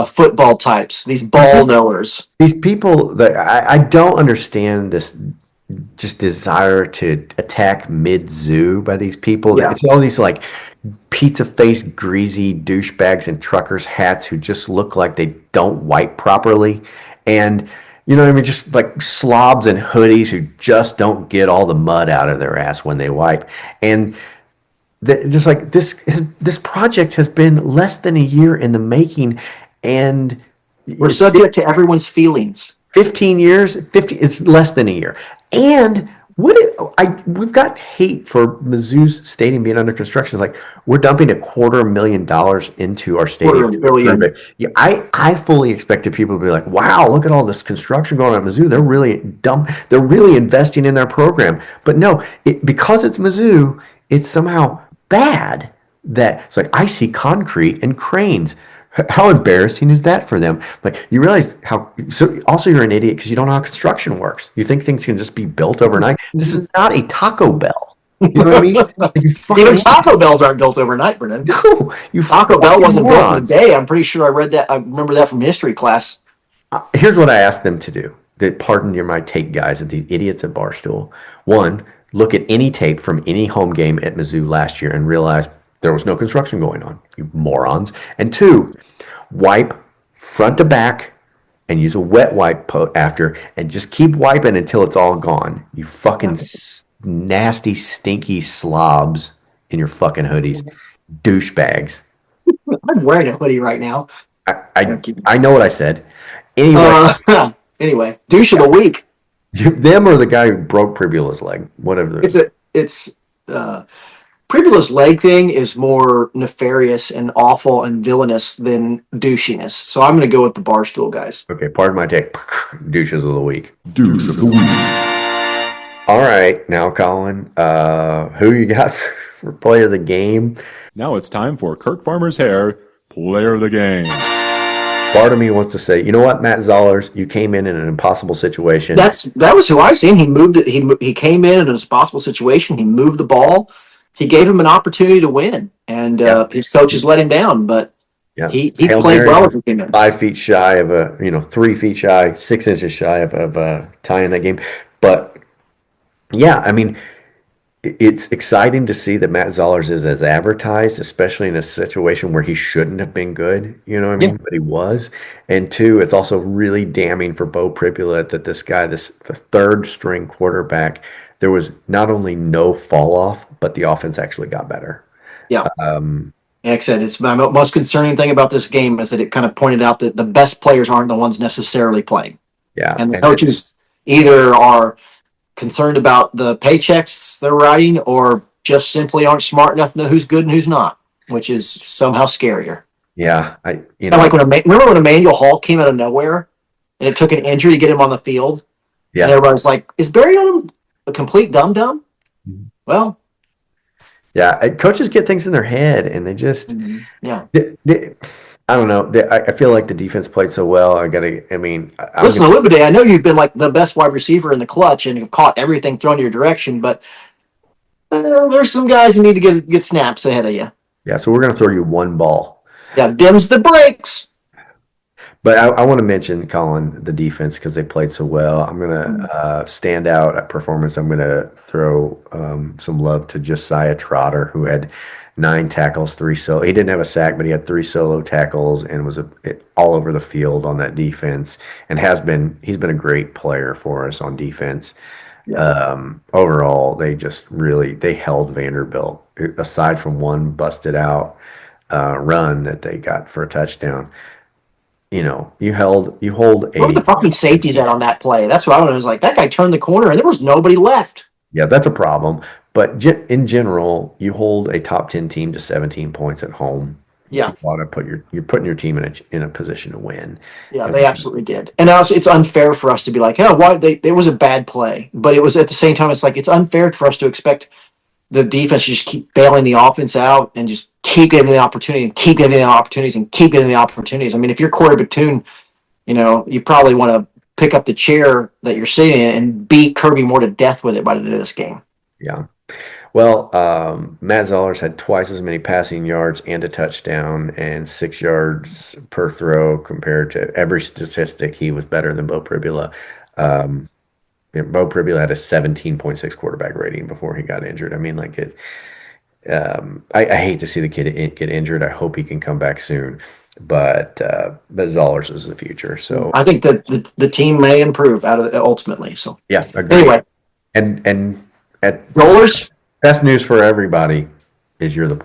football types, these ball knowers. These people that I don't understand this just desire to attack Mizzou by these people. Yeah. It's all these like pizza-faced, greasy douchebags in truckers' hats who just look like they don't wipe properly. And just like slobs and hoodies who just don't get all the mud out of their ass when they wipe. And just like this project has been less than a year in the making, and we're subject to everyone's feelings. 15 years, it's less than a year. And we've got hate for Mizzou's stadium being under construction. It's like, we're dumping $250,000 into our stadium. Yeah, I fully expected people to be like, wow, look at all this construction going on at Mizzou. They're really investing in their program. But no, because it's Mizzou, it's somehow bad that it's like, I see concrete and cranes. How embarrassing is that for them? Like, you realize also you're an idiot because you don't know how construction works. You think things can just be built overnight. This is not a Taco Bell. You know what I mean? Even Taco Bells aren't built overnight, Brennan. No, Taco Bell wasn't built in a day. I'm pretty sure I read that. I remember that from history class. Here's what I asked them to do. Pardon my take, guys, at the idiots at Barstool. One, look at any tape from any home game at Mizzou last year and realize there was no construction going on, you morons. And two, wipe front to back, and use a wet wipe after, and just keep wiping until it's all gone. You fucking nasty, stinky slobs in your fucking hoodies. Douchebags. I'm wearing a hoodie right now. I know what I said. Anyway. Anyway, douche of the week. Them or the guy who broke Pribula's leg. Whatever. Pribula's leg thing is more nefarious and awful and villainous than douchiness. So I'm going to go with the Barstool guys. Okay, pardon my take. Douches of the week. Douche of the week. All right, now Colin, who you got for player of the game? Now it's time for Kirk Farmer's hair, player of the game. Part of me wants to say, you know what, Matt Zollers, you came in an impossible situation. That was who I seen. He moved it. He came in an impossible situation. He moved the ball. He gave him an opportunity to win, and his coaches let him down. But he played well as he came in. 5 feet shy of 3 feet shy, 6 inches shy of tying that game. But yeah, I mean, it's exciting to see that Matt Zollers is as advertised, especially in a situation where he shouldn't have been good, you know what I mean? Yeah. But he was. And 2, it's also really damning for Bo Pribula that this guy, the third string quarterback, there was not only no fall off, but the offense actually got better. Yeah. Like I said, it's my most concerning thing about this game is that it kind of pointed out that the best players aren't the ones necessarily playing. Yeah. And the coaches either are concerned about the paychecks they're writing or just simply aren't smart enough to know who's good and who's not, which is somehow scarier. Yeah. Like remember when Emmanuel Hall came out of nowhere and it took an injury to get him on the field? Yeah. And everybody's like, is Barry Odom a complete dum-dum? Mm-hmm. Well. Yeah. Coaches get things in their head and they just, I don't know. I feel like the defense played so well. Listen, Olubade, I know you've been like the best wide receiver in the clutch and you've caught everything thrown your direction, but there's some guys who need to get snaps ahead of you. Yeah, so we're going to throw you one ball. Yeah, dims the brakes. But I want to mention, Colin, the defense because they played so well. I'm going to stand out at performance. I'm going to throw some love to Josiah Trotter, who had 9 tackles, 3 solo. He didn't have a sack, but he had 3 solo tackles and was all over the field on that defense. And he's been a great player for us on defense. Yeah. Overall, they held Vanderbilt. Aside from one busted out run that they got for a touchdown, you hold a. Where were the fucking safeties at on that play? That's what I was like. That guy turned the corner and there was nobody left. Yeah, that's a problem. But in general, you hold a top 10 team to 17 points at home. Yeah, you're putting your team in a position to win. Yeah, they absolutely did. And also, it's unfair for us to be like, oh, why there was a bad play, but it was at the same time. It's like it's unfair for us to expect the defense to just keep bailing the offense out and just keep getting the opportunity and keep getting the opportunities and keep getting the opportunities. I mean, if you're Corey Batoon, you probably want to pick up the chair that you're sitting in and beat Kirby Moore to death with it by the end of this game. Yeah. Well, Matt Zollers had twice as many passing yards and a touchdown and 6 yards per throw compared to every statistic. He was better than Bo Pribula. Bo Pribula had a 17.6 quarterback rating before he got injured. I mean, like I hate to see the kid get injured. I hope he can come back soon. But Zollers is the future. So I think that the team may improve out of it ultimately. So yeah. Agreed. Anyway, and at Rollers. Best news for everybody is you're the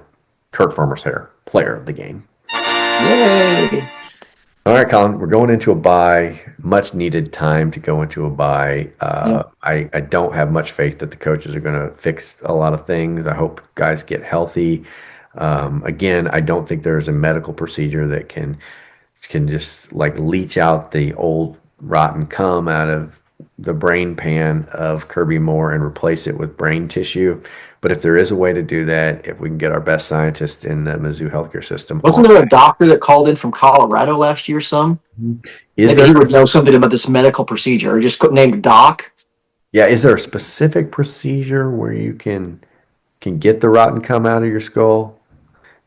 Kirk Farmer's hair player of the game. Yay! All right, Colin, we're going into a bye. Much needed time to go into a bye. I don't have much faith that the coaches are going to fix a lot of things. I hope guys get healthy. Again, I don't think there's a medical procedure that can just like leach out the old rotten cum out of the brain pan of Kirby Moore and replace it with brain tissue. But if there is a way to do that, if we can get our best scientists in the Mizzou healthcare system. Wasn't there a doctor that called in from Colorado last year, Maybe he would know something about this medical procedure, or just named Doc? Yeah, is there a specific procedure where you can get the rotten cum out of your skull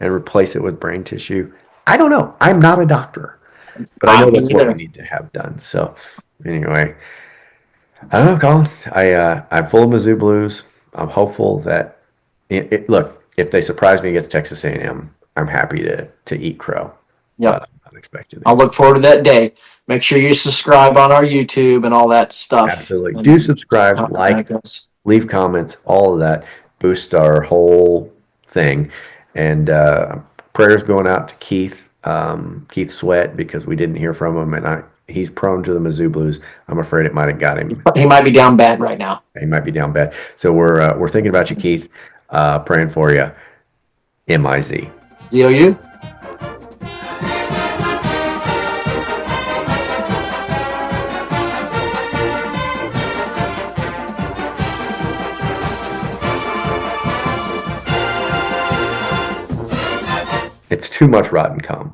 and replace it with brain tissue? I don't know. I'm not a doctor. But I know that's what we need to have done. So anyway, I don't know, Colin. I'm full of Mizzou blues. I'm hopeful that look, if they surprise me against Texas A&M, I'm happy to eat crow. Yeah. unexpected. I'll look forward to that day. Make sure you subscribe on our YouTube and all that stuff. Absolutely. Do subscribe, like, leave comments, all of that. Boost our whole thing. And prayers going out to Keith, Keith Sweat, because we didn't hear from him, and he's prone to the Mizzou blues. I'm afraid it might have got him. He might be down bad right now. He might be down bad. So we're thinking about you, Keith. Praying for you. MIZ. ZOU. It's too much rotten cum.